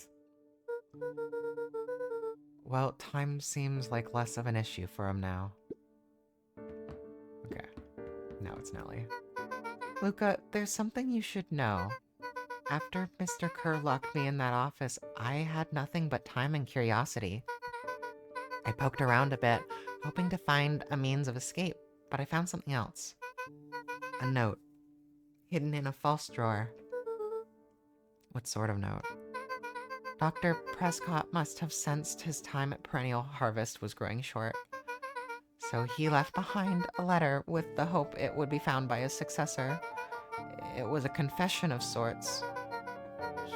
Well, time seems like less of an issue for him now. Okay. Now it's Nellie. Luca, there's something you should know. After Mr. Kerr locked me in that office, I had nothing but time and curiosity. I poked around a bit, hoping to find a means of escape, but I found something else. A note, hidden in a false drawer. What sort of note? Dr. Prescott must have sensed his time at Perennial Harvest was growing short. So he left behind a letter with the hope it would be found by his successor. It was a confession of sorts.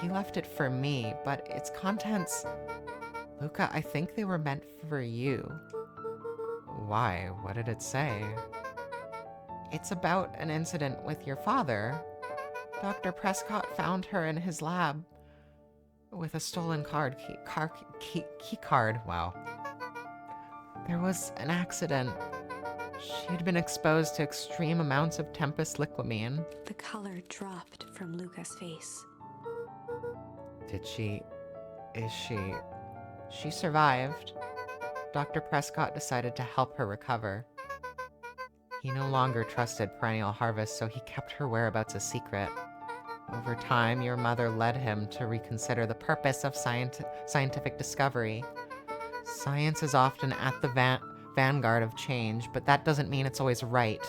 He left it for me, but its contents... Luca, I think they were meant for you. Why? What did it say? It's about an incident with your father. Dr. Prescott found her in his lab with a stolen key card. Wow. There was an accident. She'd been exposed to extreme amounts of Tempest liquamine. The color dropped from Luca's face. Is she... She survived. Dr. Prescott decided to help her recover. He no longer trusted Perennial Harvest, so he kept her whereabouts a secret. Over time, your mother led him to reconsider the purpose of scientific discovery. Science is often at the vanguard of change, but that doesn't mean it's always right.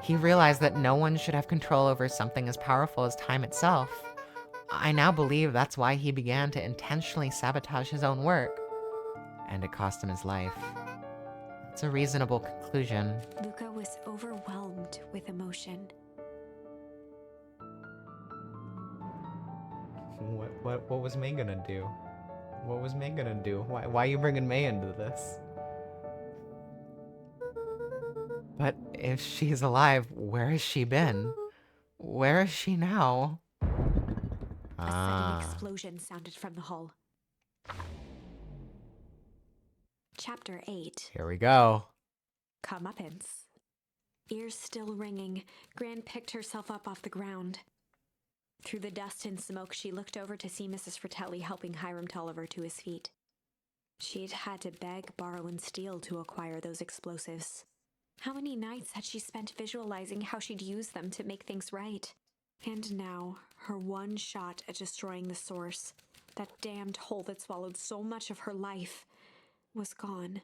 He realized that no one should have control over something as powerful as time itself. I now believe that's why he began to intentionally sabotage his own work. And it cost him his life. It's a reasonable conclusion. Luca was overwhelmed with emotion. What was May gonna do? What was May gonna do? Why are you bringing May into this? But if she's alive, where has she been? Where is she now? A sudden explosion sounded from the hull. Chapter 8. Here we go. Comeuppance. Ears still ringing, Gran picked herself up off the ground. Through the dust and smoke, she looked over to see Mrs. Fratelli helping Hiram Tolliver to his feet. She'd had to beg, borrow, and steal to acquire those explosives. How many nights had she spent visualizing how she'd use them to make things right? And now, her one shot at destroying the source, that damned hole that swallowed so much of her life, was gone.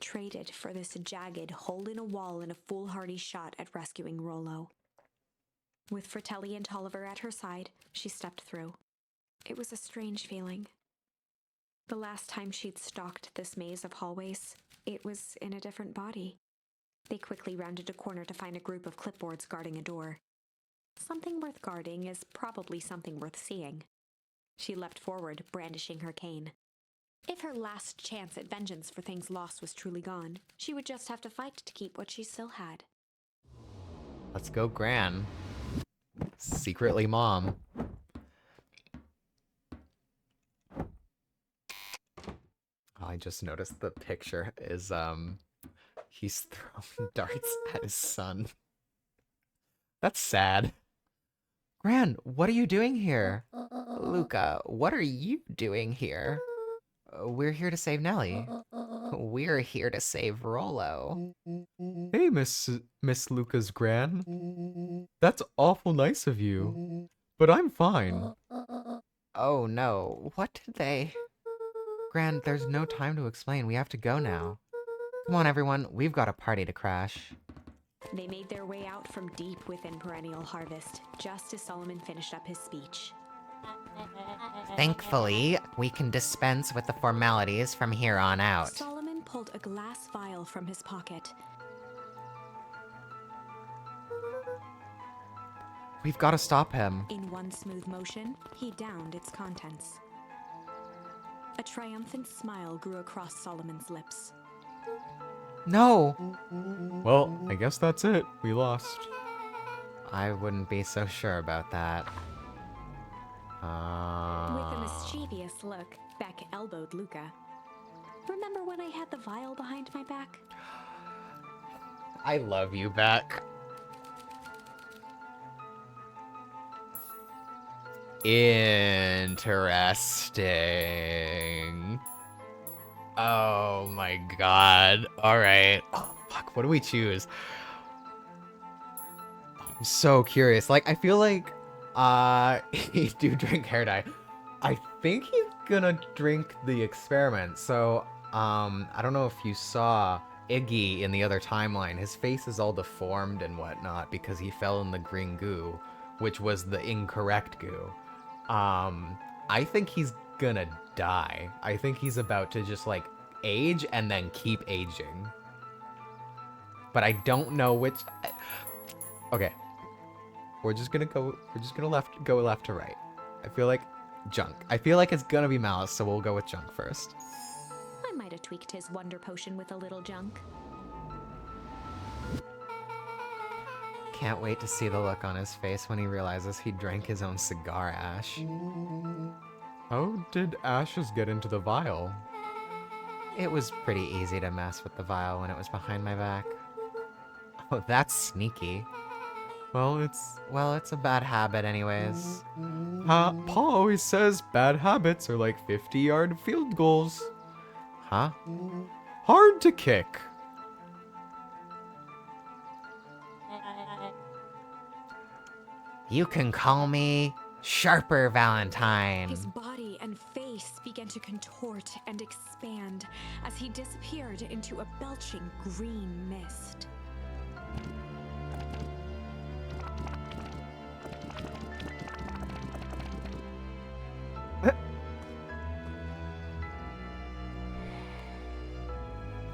Traded for this jagged hole in a wall and a foolhardy shot at rescuing Rollo. With Fratelli and Tolliver at her side, she stepped through. It was a strange feeling. The last time she'd stalked this maze of hallways, it was in a different body. They quickly rounded a corner to find a group of clipboards guarding a door. Something worth guarding is probably something worth seeing. She leapt forward, brandishing her cane. If her last chance at vengeance for things lost was truly gone, she would just have to fight to keep what she still had. Let's go, Gran. Secretly Mom. I just noticed the picture is, he's throwing darts at his son. That's sad. Gran, what are you doing here? Luca, what are you doing here? We're here to save Nellie. We're here to save Rollo. Hey, Miss Luca's Gran. That's awful nice of you. But I'm fine. Oh no, what did they... Gran, there's no time to explain. We have to go now. Come on, everyone. We've got a party to crash. They made their way out from deep within Perennial Harvest, just as Solomon finished up his speech. Thankfully, we can dispense with the formalities from here on out. Solomon pulled a glass vial from his pocket. We've got to stop him. In one smooth motion, he downed its contents. A triumphant smile grew across Solomon's lips. No! Well, I guess that's it. We lost. I wouldn't be so sure about that. With a mischievous look, Beck elbowed Luca. Remember when I had the vial behind my back? I love you, Beck. Interesting. Oh my god. Alright. Oh, fuck, what do we choose? I'm so curious. Like, I feel like He do drink hair dye. I think he's gonna drink the experiment. So, I don't know if you saw Iggy in the other timeline. His face is all deformed and whatnot because he fell in the green goo, which was the incorrect goo. I think he's gonna die. I think he's about to just like age and then keep aging. But I don't know which. Okay. We're just gonna go left to right. I feel like junk. I feel like it's gonna be Malice, so we'll go with junk first. I might have tweaked his wonder potion with a little junk. Can't wait to see the look on his face when he realizes he drank his own cigar ash. How did ashes get into the vial? It was pretty easy to mess with the vial when it was behind my back. Oh, that's sneaky. Well, it's... Well, it's a bad habit anyways. Pa always says bad habits are like 50-yard field goals. Huh? Hard to kick. You can call me Sharper Valentine. His body and face began to contort and expand as he disappeared into a belching green mist.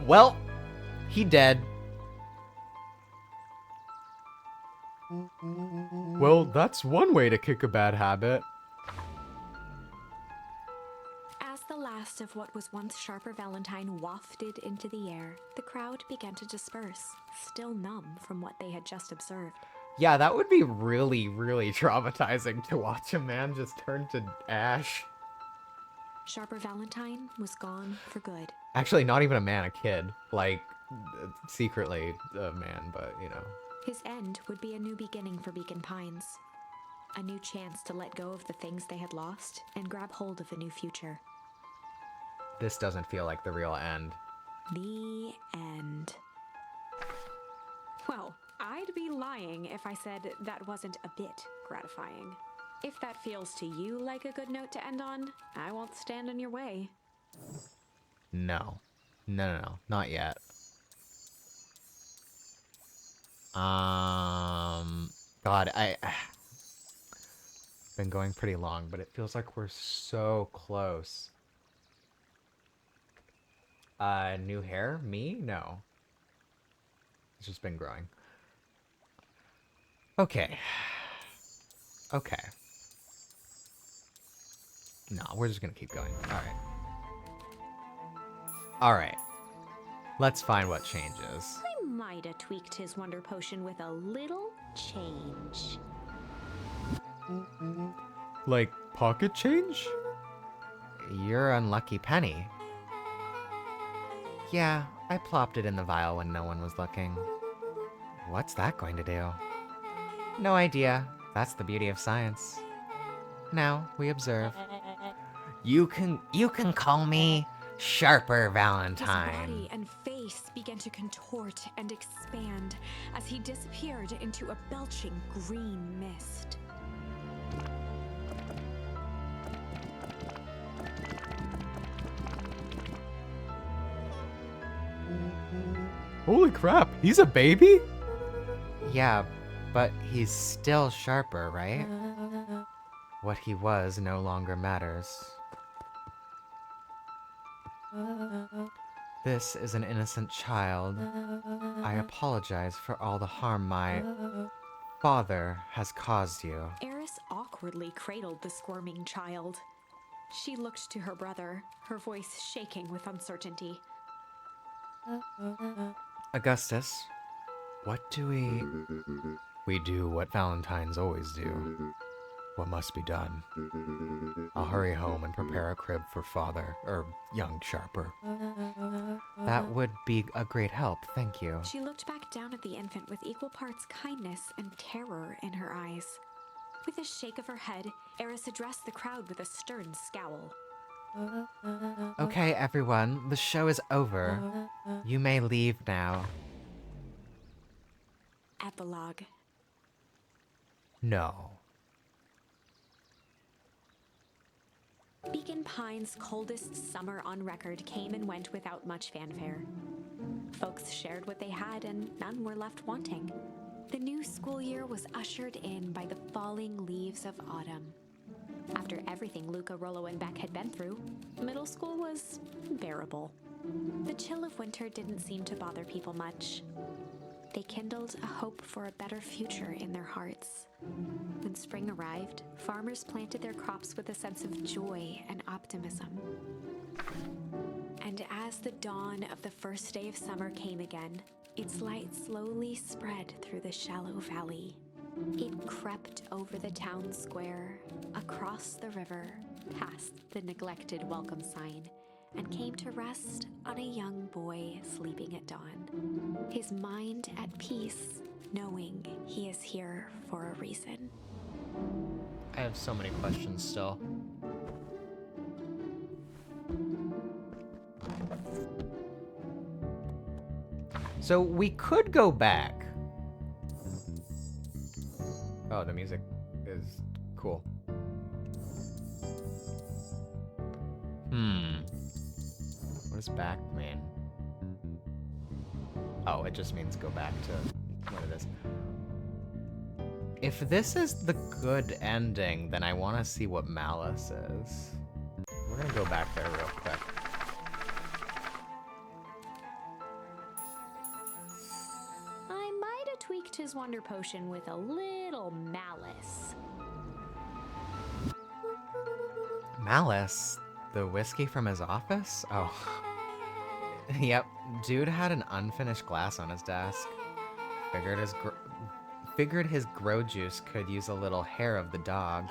Well, he dead. Well, that's one way to kick a bad habit. As the last of what was once Sharper Valentine wafted into the air, the crowd began to disperse, still numb from what they had just observed. Yeah, that would be really, really traumatizing to watch a man just turn to ash. Sharper Valentine was gone for good. Actually, not even a man, a kid. Like, secretly a man, but, you know. His end would be a new beginning for Beacon Pines. A new chance to let go of the things they had lost and grab hold of a new future. This doesn't feel like the real end. The end. Well, I'd be lying if I said that wasn't a bit gratifying. If that feels to you like a good note to end on, I won't stand in your way. No. No, not yet. God, been going pretty long, but it feels like we're so close. New hair? Me? No. It's just been growing. Okay. Okay. No, we're just gonna keep going. Alright. Alright. Let's find what changes. I might have tweaked his wonder potion with a little change. Like pocket change? Your unlucky penny. Yeah, I plopped it in the vial when no one was looking. What's that going to do? No idea. That's the beauty of science. Now, we observe. You can call me Sharper His Valentine. body and face began to contort and expand as he disappeared into a belching green mist. Holy crap, he's a baby? Yeah, but he's still Sharper, right? What he was no longer matters. This is an innocent child. I apologize for all the harm my father has caused you. Eris awkwardly cradled the squirming child. She looked to her brother, her voice shaking with uncertainty. Augustus, what do we... We do what Valentines always do. What must be done. I'll hurry home and prepare a crib for father, or young Sharper. That would be a great help, thank you. She looked back down at the infant with equal parts kindness and terror in her eyes. With a shake of her head, Eris addressed the crowd with a stern scowl. Okay, everyone, the show is over. You may leave now. Epilogue. No. Beacon Pines' coldest summer on record came and went without much fanfare. Folks shared what they had, and none were left wanting. The new school year was ushered in by the falling leaves of autumn. After everything Luca, Rollo, and Beck had been through, middle school was bearable. The chill of winter didn't seem to bother people much. They kindled a hope for a better future in their hearts. When spring arrived, farmers planted their crops with a sense of joy and optimism. And as the dawn of the first day of summer came again, its light slowly spread through the shallow valley. It crept over the town square, across the river, past the neglected welcome sign, and came to rest on a young boy sleeping at dawn, his mind at peace, knowing he is here for a reason. I have so many questions still. So we could go back. Oh, the music is cool. What does back mean? Oh, it just means go back to what it is. If this is the good ending, then I want to see what Malice is. We're gonna go back there real quick. I might have tweaked his wonder potion with a little malice. Malice? The whiskey from his office? Oh. Yep, dude had an unfinished glass on his desk. Figured his grow juice could use a little hair of the dog.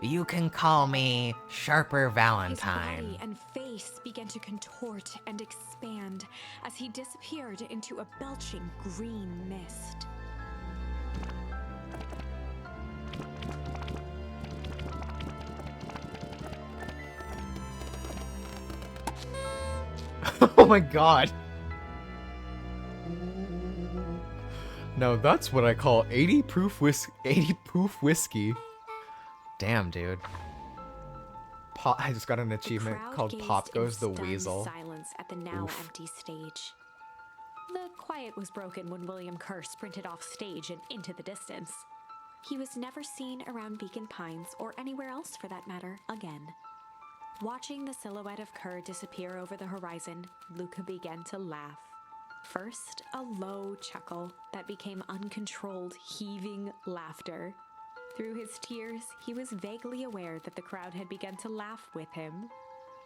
You can call me Sharper Valentine. His body and face began to contort and expand as he disappeared into a belching green mist. Oh my god. Now that's what I call 80 proof whiskey. Damn, dude. I just got an The achievement crowd called gazed Pop in Goes the stunned Weasel. silence at the now Oof. empty stage. The quiet was broken when William Kerr sprinted off stage and into the distance. He was never seen around Beacon Pines, or anywhere else for that matter, again. Watching the silhouette of Kerr disappear over the horizon, Luca began to laugh. First, a low chuckle that became uncontrolled, heaving laughter. Through his tears, he was vaguely aware that the crowd had begun to laugh with him.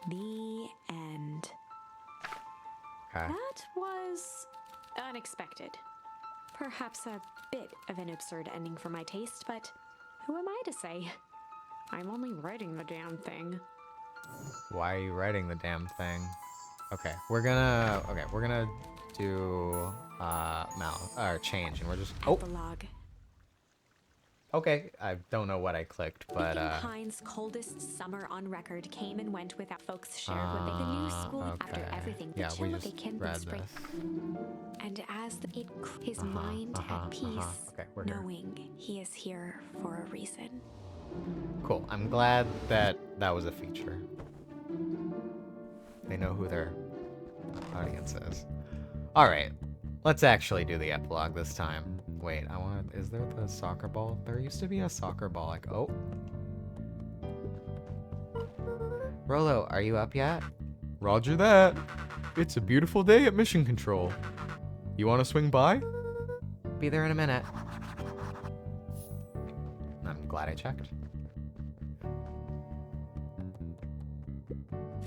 The end. Okay. That was unexpected. Perhaps a bit of an absurd ending for my taste, but who am I to say? I'm only writing the damn thing. Why are you writing the damn thing? Okay, we're gonna do change, and we're just Epilogue. okay. I don't know what I clicked, but Beacon Pines' coldest summer on record came and went without folks shared what they the new school after okay. everything. The Yeah, chill we of just a kindled read spring. this. And as his mind at peace, Okay, we're here. knowing he is here for a reason. Cool. I'm glad that was a feature. They know who their audience is. All right, let's actually do the epilogue this time. Wait, is there the soccer ball? There used to be a soccer ball. Like, oh. Rollo, are you up yet? Roger that. It's a beautiful day at Mission Control. You want to swing by? Be there in a minute. I'm glad I checked.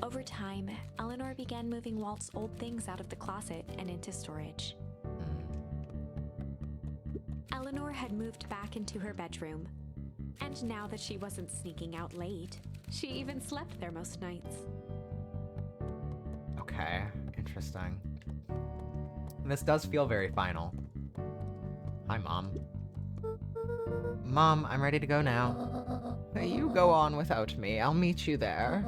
Over time, Eleanor began moving Walt's old things out of the closet and into storage. Eleanor had moved back into her bedroom, and now that she wasn't sneaking out late, she even slept there most nights. Okay, interesting. This does feel very final. Hi, Mom. Mom, I'm ready to go now. You go on without me. I'll meet you there.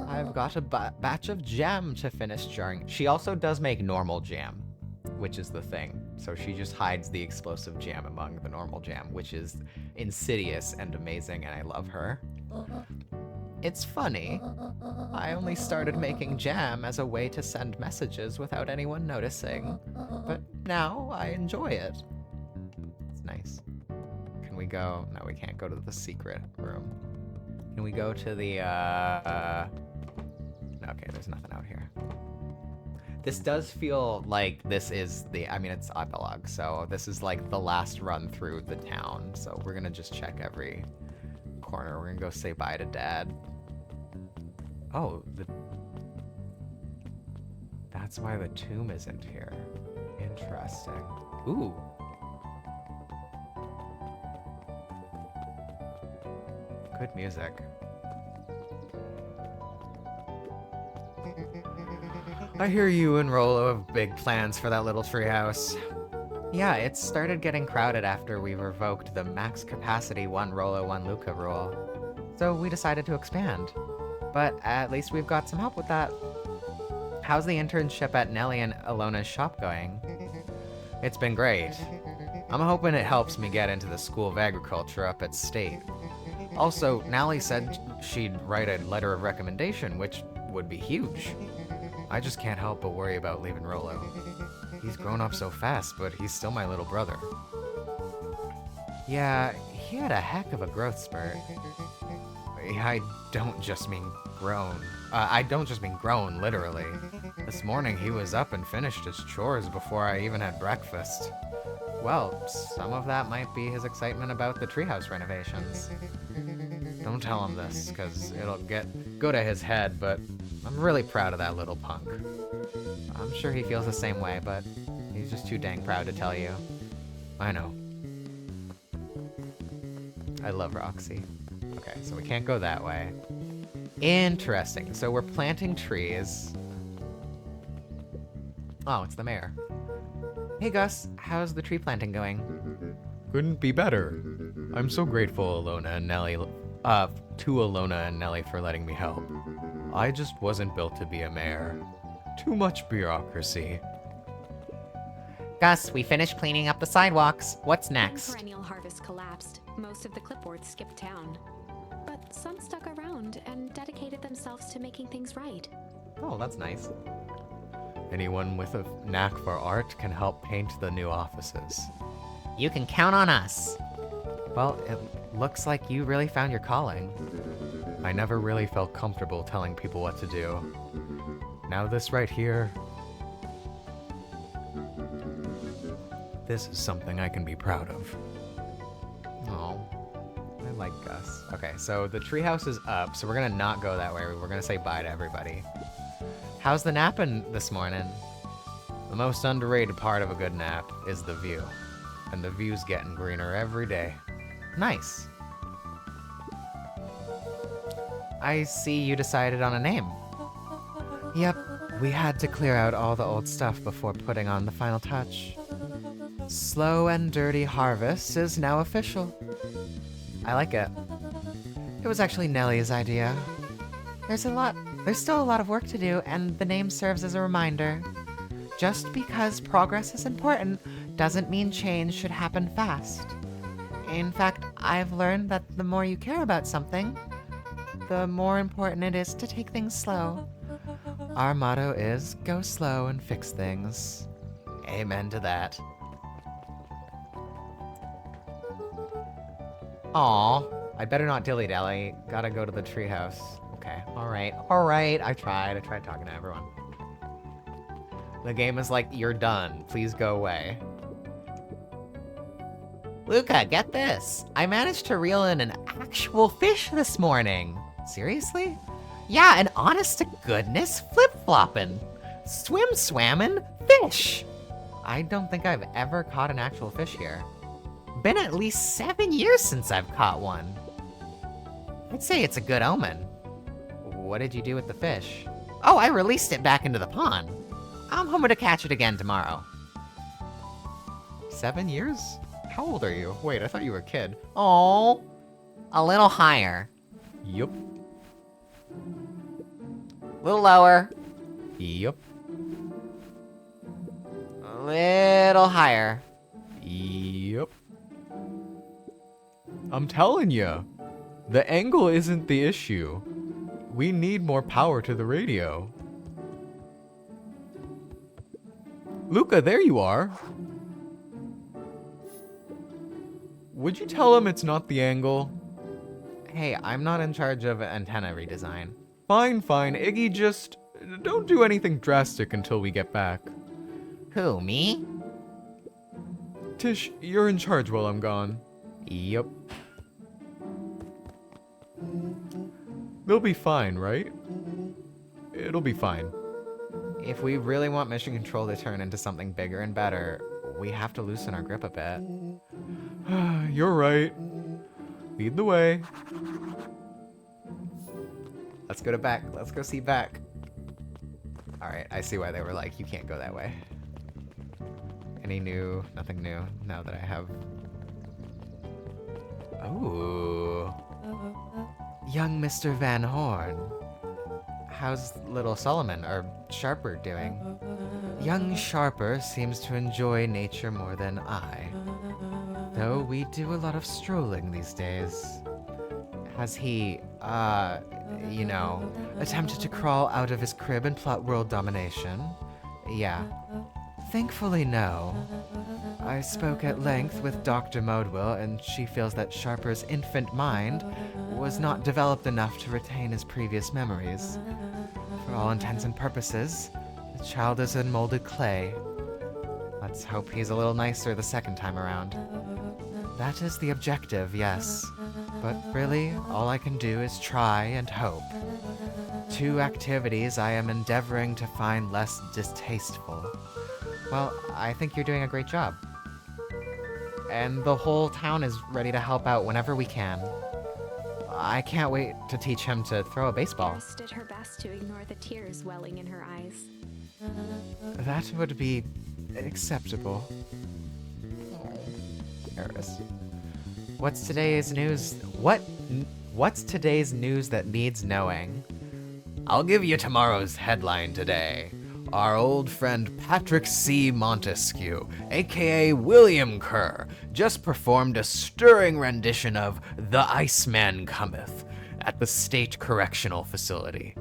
I've got a batch of jam to finish jarring. She also does make normal jam, which is the thing. So she just hides the explosive jam among the normal jam, which is insidious and amazing, and I love her. It's funny. I only started making jam as a way to send messages without anyone noticing. But now I enjoy it. It's nice. Can we go? No, we can't go to the secret room. Can we go to the, Okay, there's nothing out here. This does feel like this is I mean, it's epilogue, so this is like the last run through the town. So we're gonna just check every corner. We're gonna go say bye to Dad. Oh, that's why the tomb isn't here. Interesting. Ooh. Good music. I hear you and Rolo have big plans for that little treehouse. Yeah, it started getting crowded after we revoked the max capacity 1 Rolo 1 Luca rule. So we decided to expand. But at least we've got some help with that. How's the internship at Nelly and Alona's shop going? It's been great. I'm hoping it helps me get into the School of Agriculture up at State. Also, Nelly said she'd write a letter of recommendation, which would be huge. I just can't help but worry about leaving Rolo. He's grown up so fast, but he's still my little brother. Yeah, he had a heck of a growth spurt. I don't just mean grown. I don't just mean grown, literally. This morning he was up and finished his chores before I even had breakfast. Well, some of that might be his excitement about the treehouse renovations. Don't tell him this, because it'll go to his head, but I'm really proud of that little punk. I'm sure he feels the same way, but he's just too dang proud to tell you. I know. I love Roxy. Okay, so we can't go that way. Interesting. So we're planting trees. Oh, it's the mayor. Hey, Gus. How's the tree planting going? Couldn't be better. I'm so grateful, Alona and Nelly, to Alona and Nelly for letting me help. I just wasn't built to be a mayor. Too much bureaucracy. Gus, we finished cleaning up the sidewalks. What's next? Perennial harvest collapsed. Most of the clipboards skipped town. But some stuck around and dedicated themselves to making things right. Oh, that's nice. Anyone with a knack for art can help paint the new offices. You can count on us. Well, it looks like you really found your calling. I never really felt comfortable telling people what to do. Now this right here, this is something I can be proud of. Oh, I like Gus. Okay, so the treehouse is up, so we're gonna not go that way. We're gonna say bye to everybody. How's the napping this morning? The most underrated part of a good nap is the view. And the view's getting greener every day. Nice. I see you decided on a name. Yep, we had to clear out all the old stuff before putting on the final touch. Slow and Dirty Harvest is now official. I like it. It was actually Nelly's idea. There's still a lot of work to do, and the name serves as a reminder. Just because progress is important doesn't mean change should happen fast. In fact, I've learned that the more you care about something, the more important it is to take things slow. Our motto is go slow and fix things. Amen to that. Aw. I better not dilly-dally. Gotta go to the treehouse. Okay, alright. I tried talking to everyone. The game is like, you're done. Please go away. Luca, get this. I managed to reel in an actual fish this morning. Seriously? Yeah, an honest-to-goodness flip-floppin', swam-swammin' fish. I don't think I've ever caught an actual fish here. Been at least 7 years since I've caught one. I'd say it's a good omen. What did you do with the fish? Oh, I released it back into the pond. I'm hoping to catch it again tomorrow. 7 years? How old are you? Wait, I thought you were a kid. Oh, a little higher. Yup. A little lower. Yup. A little higher. Yup. I'm telling you, the angle isn't the issue. We need more power to the radio. Luca, there you are. Would you tell him it's not the angle? Hey, I'm not in charge of antenna redesign. Fine, fine. Iggy, just don't do anything drastic until we get back. Who, me? Tish, you're in charge while I'm gone. Yup. They'll be fine, right? It'll be fine. If we really want Mission Control to turn into something bigger and better, we have to loosen our grip a bit. You're right. Lead the way. Let's go to Beck. Let's go see Beck. Alright, I see why they were like, you can't go that way. Any new? Nothing new now that I have... Ooh. Young Mr. Van Horn. How's little Solomon, or Sharper, doing? Young Sharper seems to enjoy nature more than I. Though we do a lot of strolling these days. Has he, you know, attempted to crawl out of his crib and plot world domination? Yeah. Thankfully, no. I spoke at length with Dr. Modwell, and she feels that Sharper's infant mind was not developed enough to retain his previous memories. For all intents and purposes, the child is in molded clay. Let's hope he's a little nicer the second time around. That is the objective, yes. But really, all I can do is try and hope. 2 activities I am endeavoring to find less distasteful. Well, I think you're doing a great job. And the whole town is ready to help out whenever we can. I can't wait to teach him to throw a baseball. Eris did her best to ignore the tears welling in her eyes. That would be acceptable. Eris. What's today's news? What's today's news that needs knowing? I'll give you tomorrow's headline today. Our old friend Patrick C. Montesquieu, aka William Kerr, just performed a stirring rendition of The Iceman Cometh at the State Correctional Facility.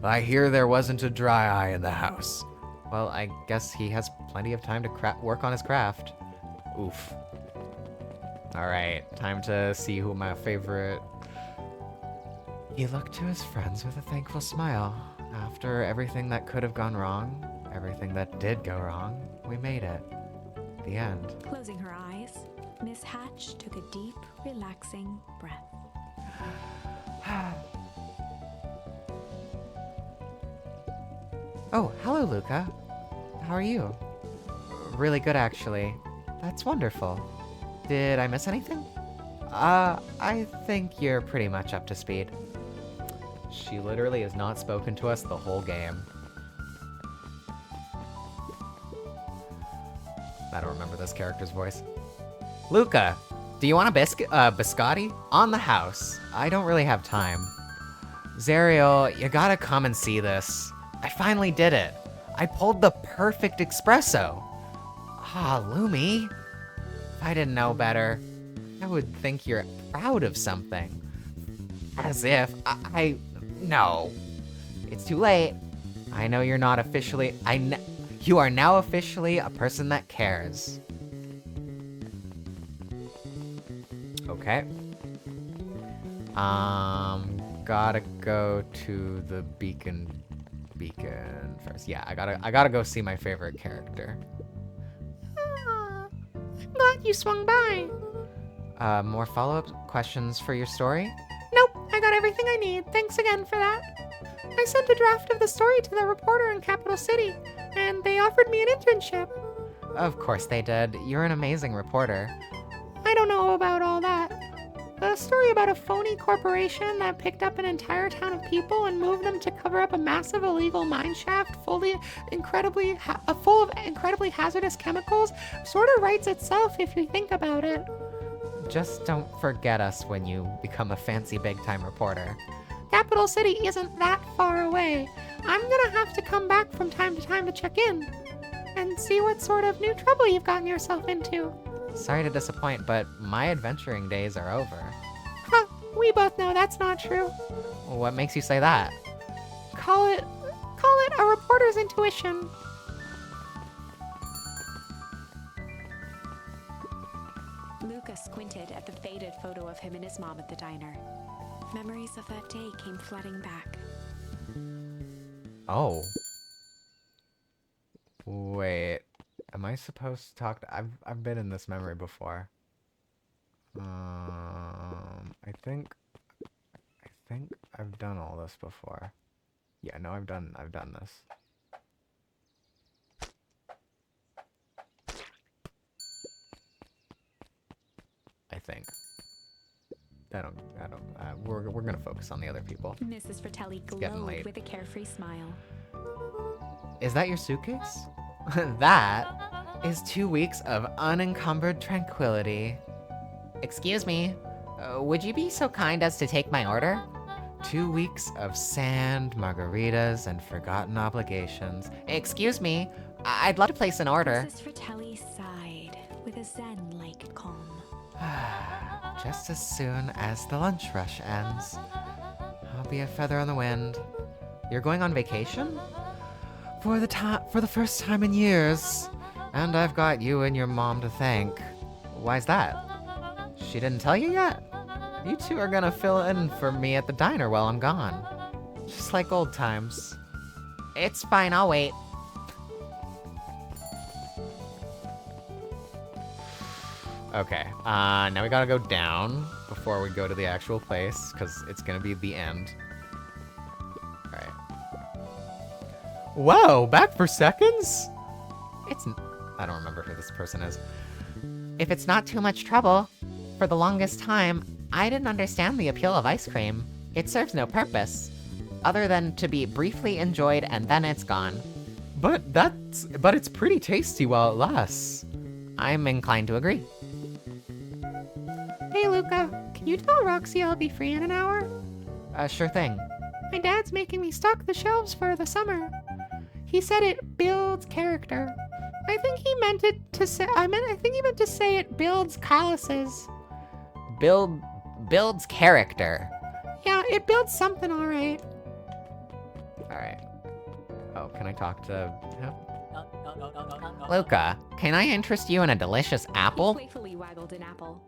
I hear there wasn't a dry eye in the house. Well, I guess he has plenty of time to work on his craft. Oof. Alright, time to see who my favorite... He looked to his friends with a thankful smile. After everything that could have gone wrong, everything that did go wrong, we made it. The end. Closing her eyes, Miss Hatch took a deep, relaxing breath. Oh, hello, Luca. How are you? Really good, actually. That's wonderful. Did I miss anything? I think you're pretty much up to speed. She literally has not spoken to us the whole game. I don't remember this character's voice. Luca, do you want a biscotti? On the house. I don't really have time. Zariel, you gotta come and see this. I finally did it. I pulled the perfect espresso. Ah, Lumi. If I didn't know better, I would think you're proud of something. As if no. It's too late. I know you're not officially... You are now officially a person that cares. Okay. Gotta go to the beacon first. Yeah, I gotta go see my favorite character. I'm glad you swung by. More follow-up questions for your story? Nope, I got everything I need. Thanks again for that. I sent a draft of the story to the reporter in Capital City, and they offered me an internship. Of course they did. You're an amazing reporter. I don't know about all that. A story about a phony corporation that picked up an entire town of people and moved them to cover up a massive illegal mine shaft full of incredibly hazardous chemicals sort of writes itself if you think about it. Just don't forget us when you become a fancy big-time reporter. Capital City isn't that far away. I'm gonna have to come back from time to time to check in and see what sort of new trouble you've gotten yourself into. Sorry to disappoint, but my adventuring days are over. Huh, we both know that's not true. What makes you say that? Call it a reporter's intuition. Luca squinted at the faded photo of him and his mom at the diner. Memories of that day came flooding back. Oh. Wait. Am I supposed to talk to... I've been in this memory before. I think I've done all this before. Yeah, no, I've done this. I think. We're gonna focus on the other people. Mrs. Fratelli getting glowed late. with a carefree smile. Is that your suitcase? That is 2 weeks of unencumbered tranquility. Excuse me. Would you be so kind as to take my order? 2 weeks of sand, margaritas, and forgotten obligations. Excuse me. I'd love to place an order. Mrs. Fratelli sighed with a zen-like calm. Just as soon as the lunch rush ends, I'll be a feather on the wind. You're going on vacation? For the first time in years. And I've got you and your mom to thank. Why's that? She didn't tell you yet? You two are gonna fill in for me at the diner while I'm gone. Just like old times. It's fine, I'll wait. Okay, now we gotta go down before we go to the actual place, because it's gonna be the end. Alright. Whoa, back for seconds? I don't remember who this person is. If it's not too much trouble, for the longest time, I didn't understand the appeal of ice cream. It serves no purpose, other than to be briefly enjoyed and then it's gone. But it's pretty tasty while it lasts. I'm inclined to agree. Hey Luca, can you tell Roxy I'll be free in an hour? Sure thing. My dad's making me stock the shelves for the summer. He said it builds character. I think he meant to say it builds calluses. Builds character. Yeah, it builds something alright. Alright. Oh, can I talk to him? Luca, can I interest you in a delicious apple? He playfully waggled an apple.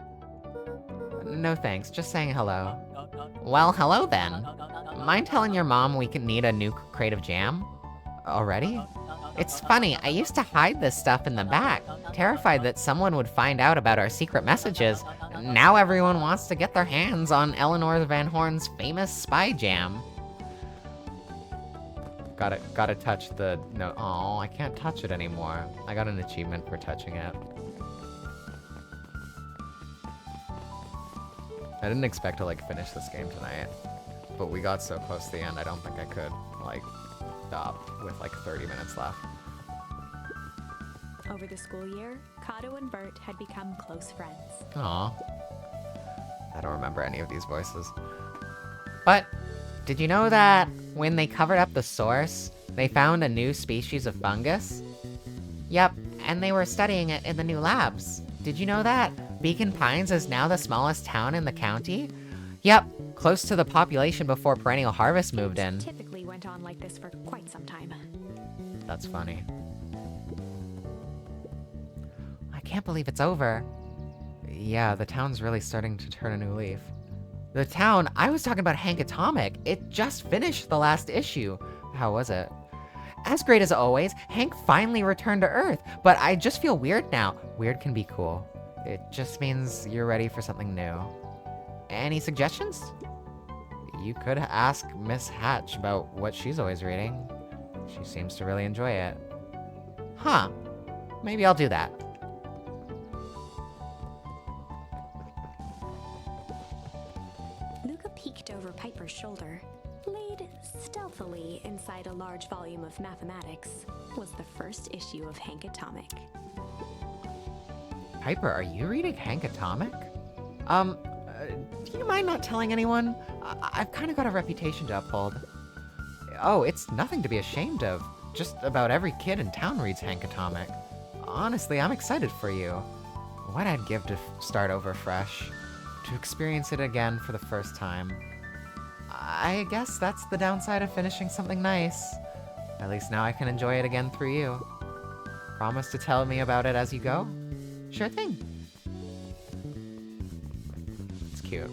No thanks, just saying hello. Well, hello then. Mind telling your mom we could need a new crate of jam? Already? It's funny, I used to hide this stuff in the back, terrified that someone would find out about our secret messages. Now everyone wants to get their hands on Eleanor Van Horn's famous spy jam. Gotta touch the... No, oh, I can't touch it anymore. I got an achievement for touching it. I didn't expect to, like, finish this game tonight. But we got so close to the end, I don't think I could, like, stop with, like, 30 minutes left. Over the school year, Kato and Bert had become close friends. Aw. I don't remember any of these voices. But did you know that when they covered up the source, they found a new species of fungus? Yep, and they were studying it in the new labs. Did you know that? Beacon Pines is now the smallest town in the county? Yep, close to the population before Perennial Harvest moved in. Typically went on like this for quite some time. That's funny. I can't believe it's over. Yeah, the town's really starting to turn a new leaf. The town, I was talking about Hank Atomic. It just finished the last issue. How was it? As great as always, Hank finally returned to Earth, but I just feel weird now. Weird can be cool. It just means you're ready for something new. Any suggestions? You could ask Miss Hatch about what she's always reading. She seems to really enjoy it. Huh. Maybe I'll do that. Luca peeked over Piper's shoulder. Laid stealthily inside a large volume of mathematics was the first issue of Hank Atomic. Piper, are you reading Hank Atomic? Do you mind not telling anyone? I've kind of got a reputation to uphold. Oh, it's nothing to be ashamed of. Just about every kid in town reads Hank Atomic. Honestly, I'm excited for you. What I'd give to start over fresh. To experience it again for the first time. I guess that's the downside of finishing something nice. At least now I can enjoy it again through you. Promise to tell me about it as you go? Sure thing. It's cute.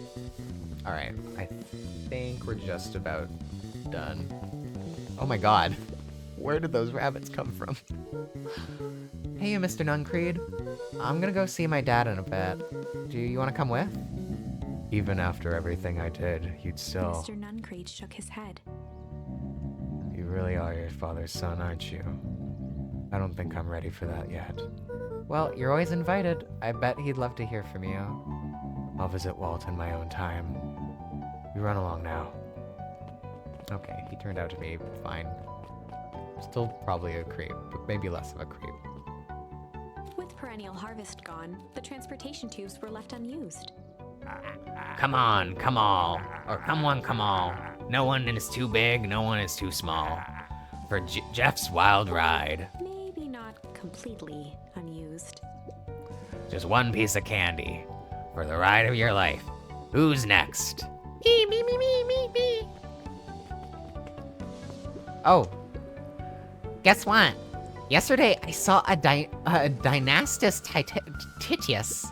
Alright, I think we're just about done. Oh my god. Where did those rabbits come from? Hey, you, Mr. Nuncreed. I'm gonna go see my dad in a bit. Do you want to come with? Even after everything I did, you'd still... Mr. Nuncreed shook his head. You really are your father's son, aren't you? I don't think I'm ready for that yet. Well, you're always invited. I bet he'd love to hear from you. I'll visit Walt in my own time. You run along now. Okay, he turned out to be fine. Still probably a creep, but maybe less of a creep. With perennial harvest gone, the transportation tubes were left unused. Come on, come all. Or come one, come all. No one is too big, no one is too small. For Jeff's wild ride. Maybe not completely unused. Just one piece of candy. For the ride of your life. Who's next? Me. Oh. Guess what? Yesterday I saw a Dynastus Titius.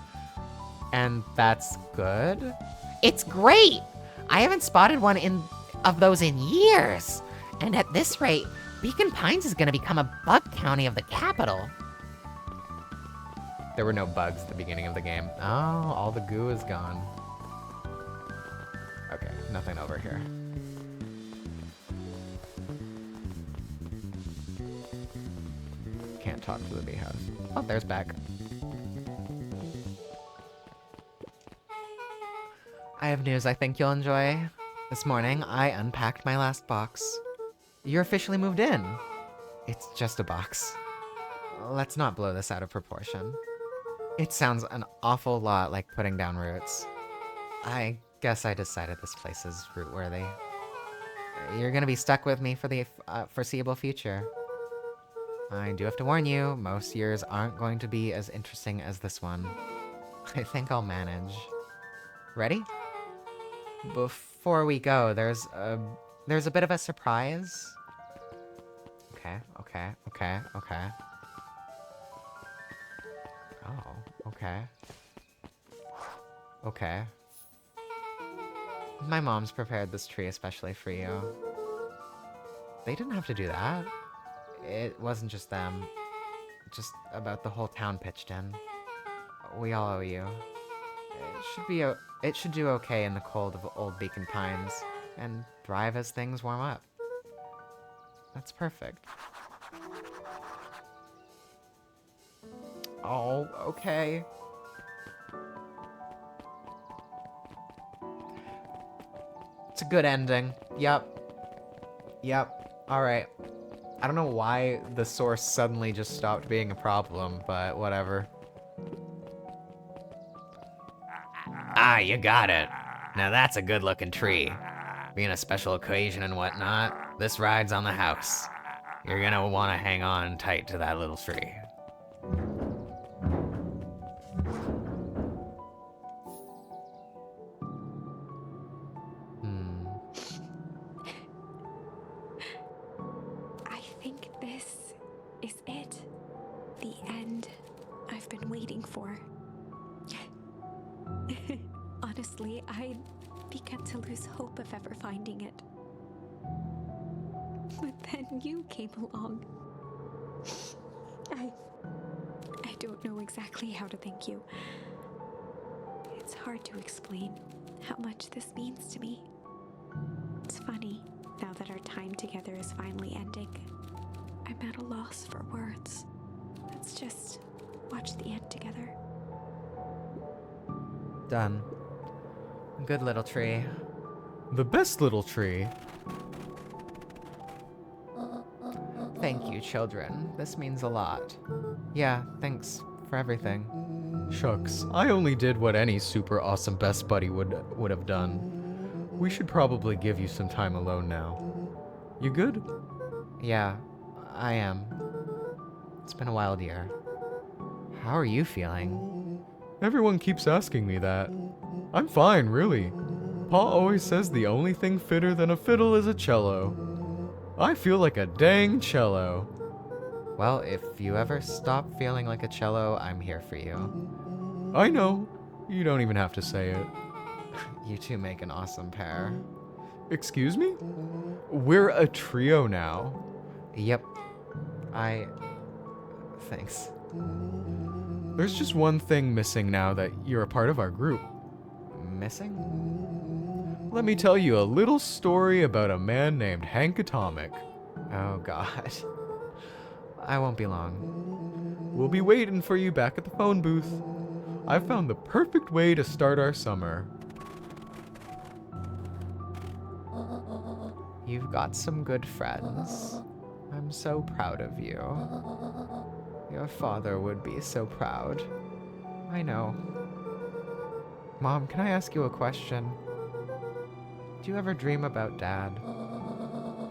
And that's good? It's great! I haven't spotted one of those in years. And at this rate, Beacon Pines is gonna become a bug county of the capital. There were no bugs at the beginning of the game. Oh, all the goo is gone. Okay, nothing over here. Can't talk to the beehive. Oh, there's Beck. I have news I think you'll enjoy. This morning, I unpacked my last box. You're officially moved in. It's just a box. Let's not blow this out of proportion. It sounds an awful lot like putting down roots. I guess I decided this place is root-worthy. You're gonna be stuck with me for the foreseeable future. I do have to warn you, most years aren't going to be as interesting as this one. I think I'll manage. Ready? Before we go, there's a bit of a surprise. Okay. Oh, okay. My mom's prepared this tree especially for you. They didn't have to do that. It wasn't just them. Just about the whole town pitched in. We all owe you. It should do okay in the cold of Old Beacon Pines, and thrive as things warm up. That's perfect. Oh, okay. It's a good ending. Yep. Alright. I don't know why the source suddenly just stopped being a problem, but whatever. Ah, you got it. Now that's a good-looking tree. Being a special occasion and whatnot, this ride's on the house. You're gonna want to hang on tight to that little tree. I think this is it. The end I've been waiting for. Honestly, I'd begun to lose hope of ever finding it. But then you came along. I don't know exactly how to thank you. It's hard to explain how much this means to me. It's funny, now that our time together is finally ending, I'm at a loss for words. Let's just watch the end together. Done. Good little tree. The best little tree. Thank you, children. This means a lot. Yeah, thanks for everything. Shucks, I only did what any super awesome best buddy would have done. We should probably give you some time alone now. You good? Yeah, I am. It's been a wild year. How are you feeling? Everyone keeps asking me that. I'm fine, really. Pa always says the only thing fitter than a fiddle is a cello. I feel like a dang cello. Well, if you ever stop feeling like a cello, I'm here for you. I know. You don't even have to say it. You two make an awesome pair. Excuse me? We're a trio now. Yep. Thanks. There's just one thing missing now that you're a part of our group. Missing? Let me tell you a little story about a man named Hank Atomic. Oh, God. I won't be long. We'll be waiting for you back at the phone booth. I found the perfect way to start our summer. You've got some good friends. I'm so proud of you. Your father would be so proud. I know. Mom, can I ask you a question? Do you ever dream about Dad?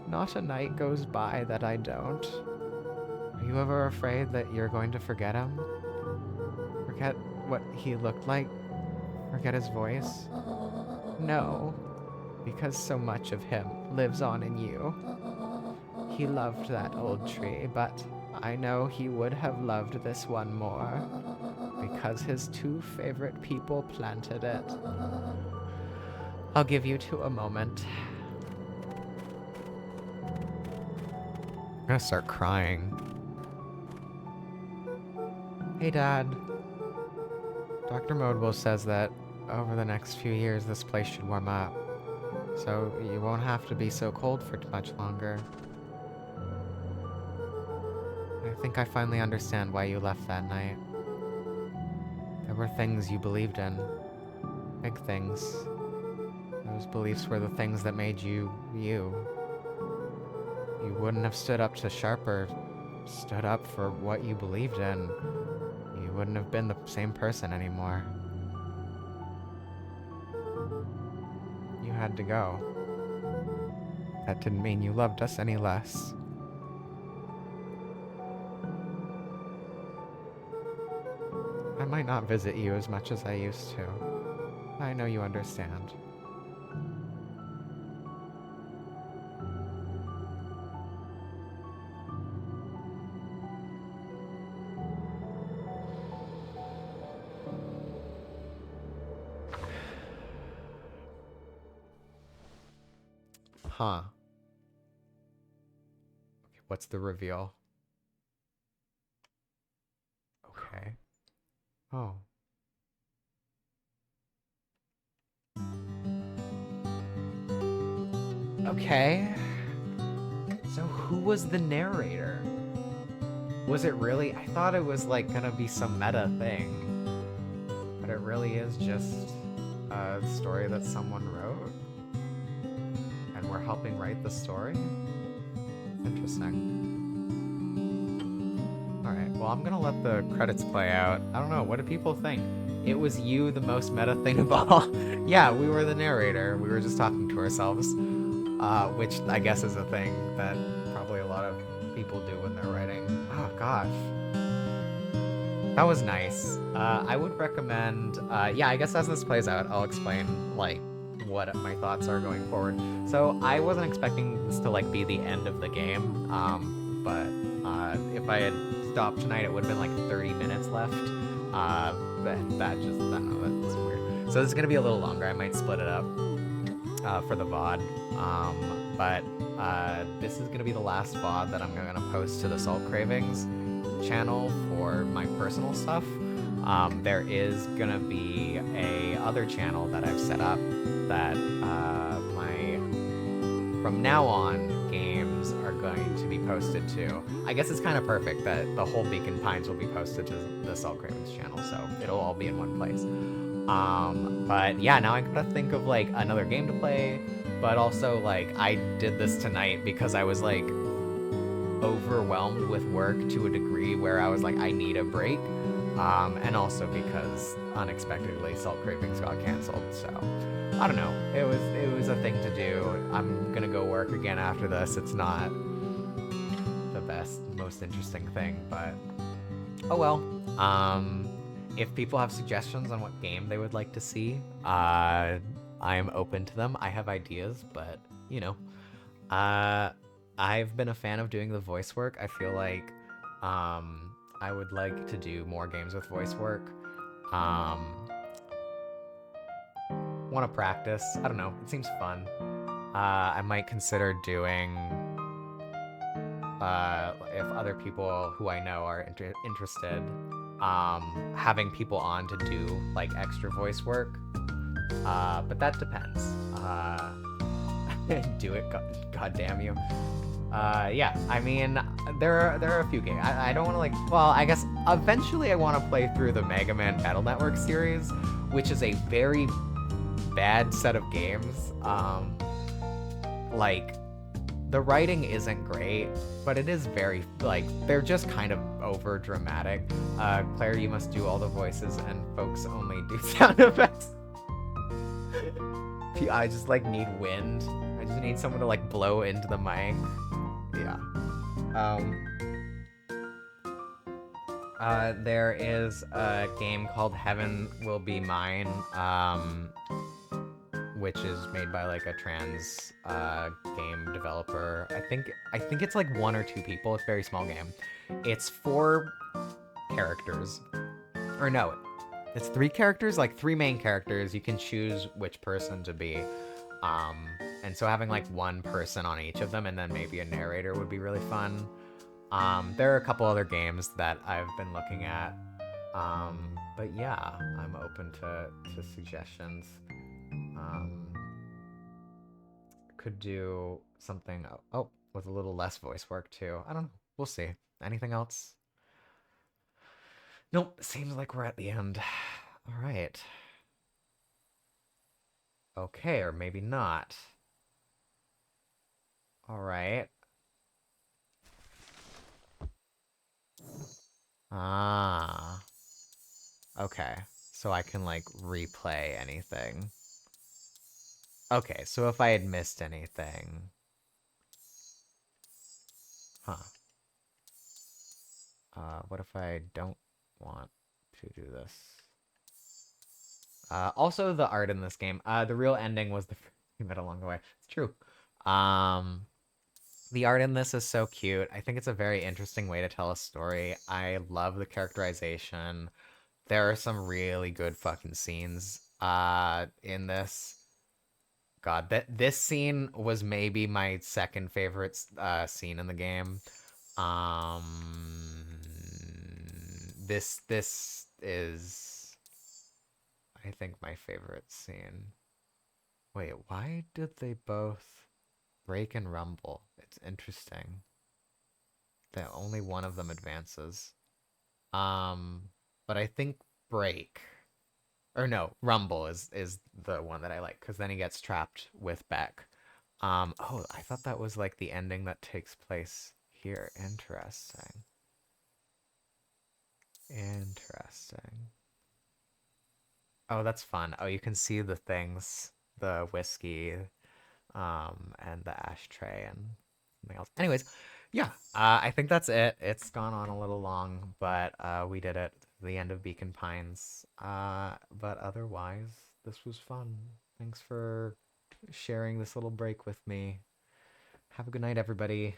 Not a night goes by that I don't. Are you ever afraid that you're going to forget him? Forget what he looked like? Forget his voice? No, because so much of him lives on in you. He loved that old tree, but I know he would have loved this one more, because his two favorite people planted it. I'll give you two a moment. I'm gonna start crying. Hey, Dad. Dr. Modewell says that over the next few years this place should warm up, so you won't have to be so cold for much longer. I think I finally understand why you left that night. There were things you believed in. Big things. Those beliefs were the things that made you, you. You wouldn't have stood up to Sharper, stood up for what you believed in. You wouldn't have been the same person anymore. You had to go. That didn't mean you loved us any less. I might not visit you as much as I used to. I know you understand. Huh. Okay, what's the reveal? Okay. Oh. Okay. So who was the narrator? Was it really? I thought it was like gonna be some meta thing. But it really is just a story that someone wrote. And we're helping write the story? Interesting. Alright, well I'm gonna let the credits play out. I don't know, what do people think? It was you, the most meta thing of all. Yeah, we were the narrator. We were just talking to ourselves. Which I guess is a thing that probably a lot of people do when they're writing. Oh gosh. That was nice. I would recommend, yeah, I guess as this plays out, I'll explain, like, what my thoughts are going forward. So I wasn't expecting this to, like, be the end of the game, but if I had stopped tonight, it would have been, like, 30 minutes left. But that just, I don't know, that's weird. So this is gonna be a little longer. I might split it up for the VOD. But this is gonna be the last VOD that I'm gonna post to the Salt Cravings channel for my personal stuff. There is gonna be a other channel that I've set up that from now on games are going to be posted to. I guess it's kind of perfect that the whole Beacon Pines will be posted to the Salt Cravings channel, so it'll all be in one place. But yeah, now I gotta think of like another game to play, but also like I did this tonight because I was like overwhelmed with work to a degree where I was like, I need a break. And also because unexpectedly Salt Cravings got canceled, so I don't know. It was a thing to do. I'm gonna go work again after this. It's not the best, most interesting thing, but oh well. If people have suggestions on what game they would like to see, I am open to them. I have ideas, but you know, I've been a fan of doing the voice work. I feel like I would like to do more games with voice work. Want to practice. I don't know. It seems fun. I might consider doing if other people who I know are interested, having people on to do like extra voice work. But that depends. Do it, God damn you. Yeah, I mean, there are a few games. I don't want to like. Well, I guess eventually I want to play through the Mega Man Battle Network series, which is a very bad set of games. Like, the writing isn't great, but it is very, like, they're just kind of over dramatic. Claire, you must do all the voices, and folks only do sound effects. I just, like, need wind. I just need someone to, like, blow into the mic. Yeah. There is a game called Heaven Will Be Mine, which is made by like a trans game developer. I think it's like 1 or 2 people. It's a very small game. It's 4 characters. Or no, it's 3 characters, like 3 main characters. You can choose which person to be. And so having like 1 person on each of them and then maybe a narrator would be really fun. There are a couple other games that I've been looking at. But yeah, I'm open to suggestions. Could do something with a little less voice work too. I don't know. We'll see. Anything else? Nope. Seems like we're at the end. All right. Okay, or maybe not. All right. Ah. Okay. So I can like replay anything. Okay, so if I had missed anything... Huh. What if I don't want to do this? Also, the art in this game. The real ending was the first bit along the way. It's true. The art in this is so cute. I think it's a very interesting way to tell a story. I love the characterization. There are some really good fucking scenes in this. God, this scene was maybe my second favorite scene in the game. This is, I think, my favorite scene. Wait, why did they both break and rumble? It's interesting that only one of them advances. But I think break. Or no, Rumble is the one that I like, because then he gets trapped with Beck. Oh, I thought that was like the ending that takes place here. Interesting. Interesting. Oh, that's fun. Oh, you can see the things, the whiskey, and the ashtray and something else. Anyways, yeah, I think that's it. It's gone on a little long, but we did it. The end of Beacon Pines. But otherwise, this was fun. Thanks for sharing this little break with me. Have a good night, everybody.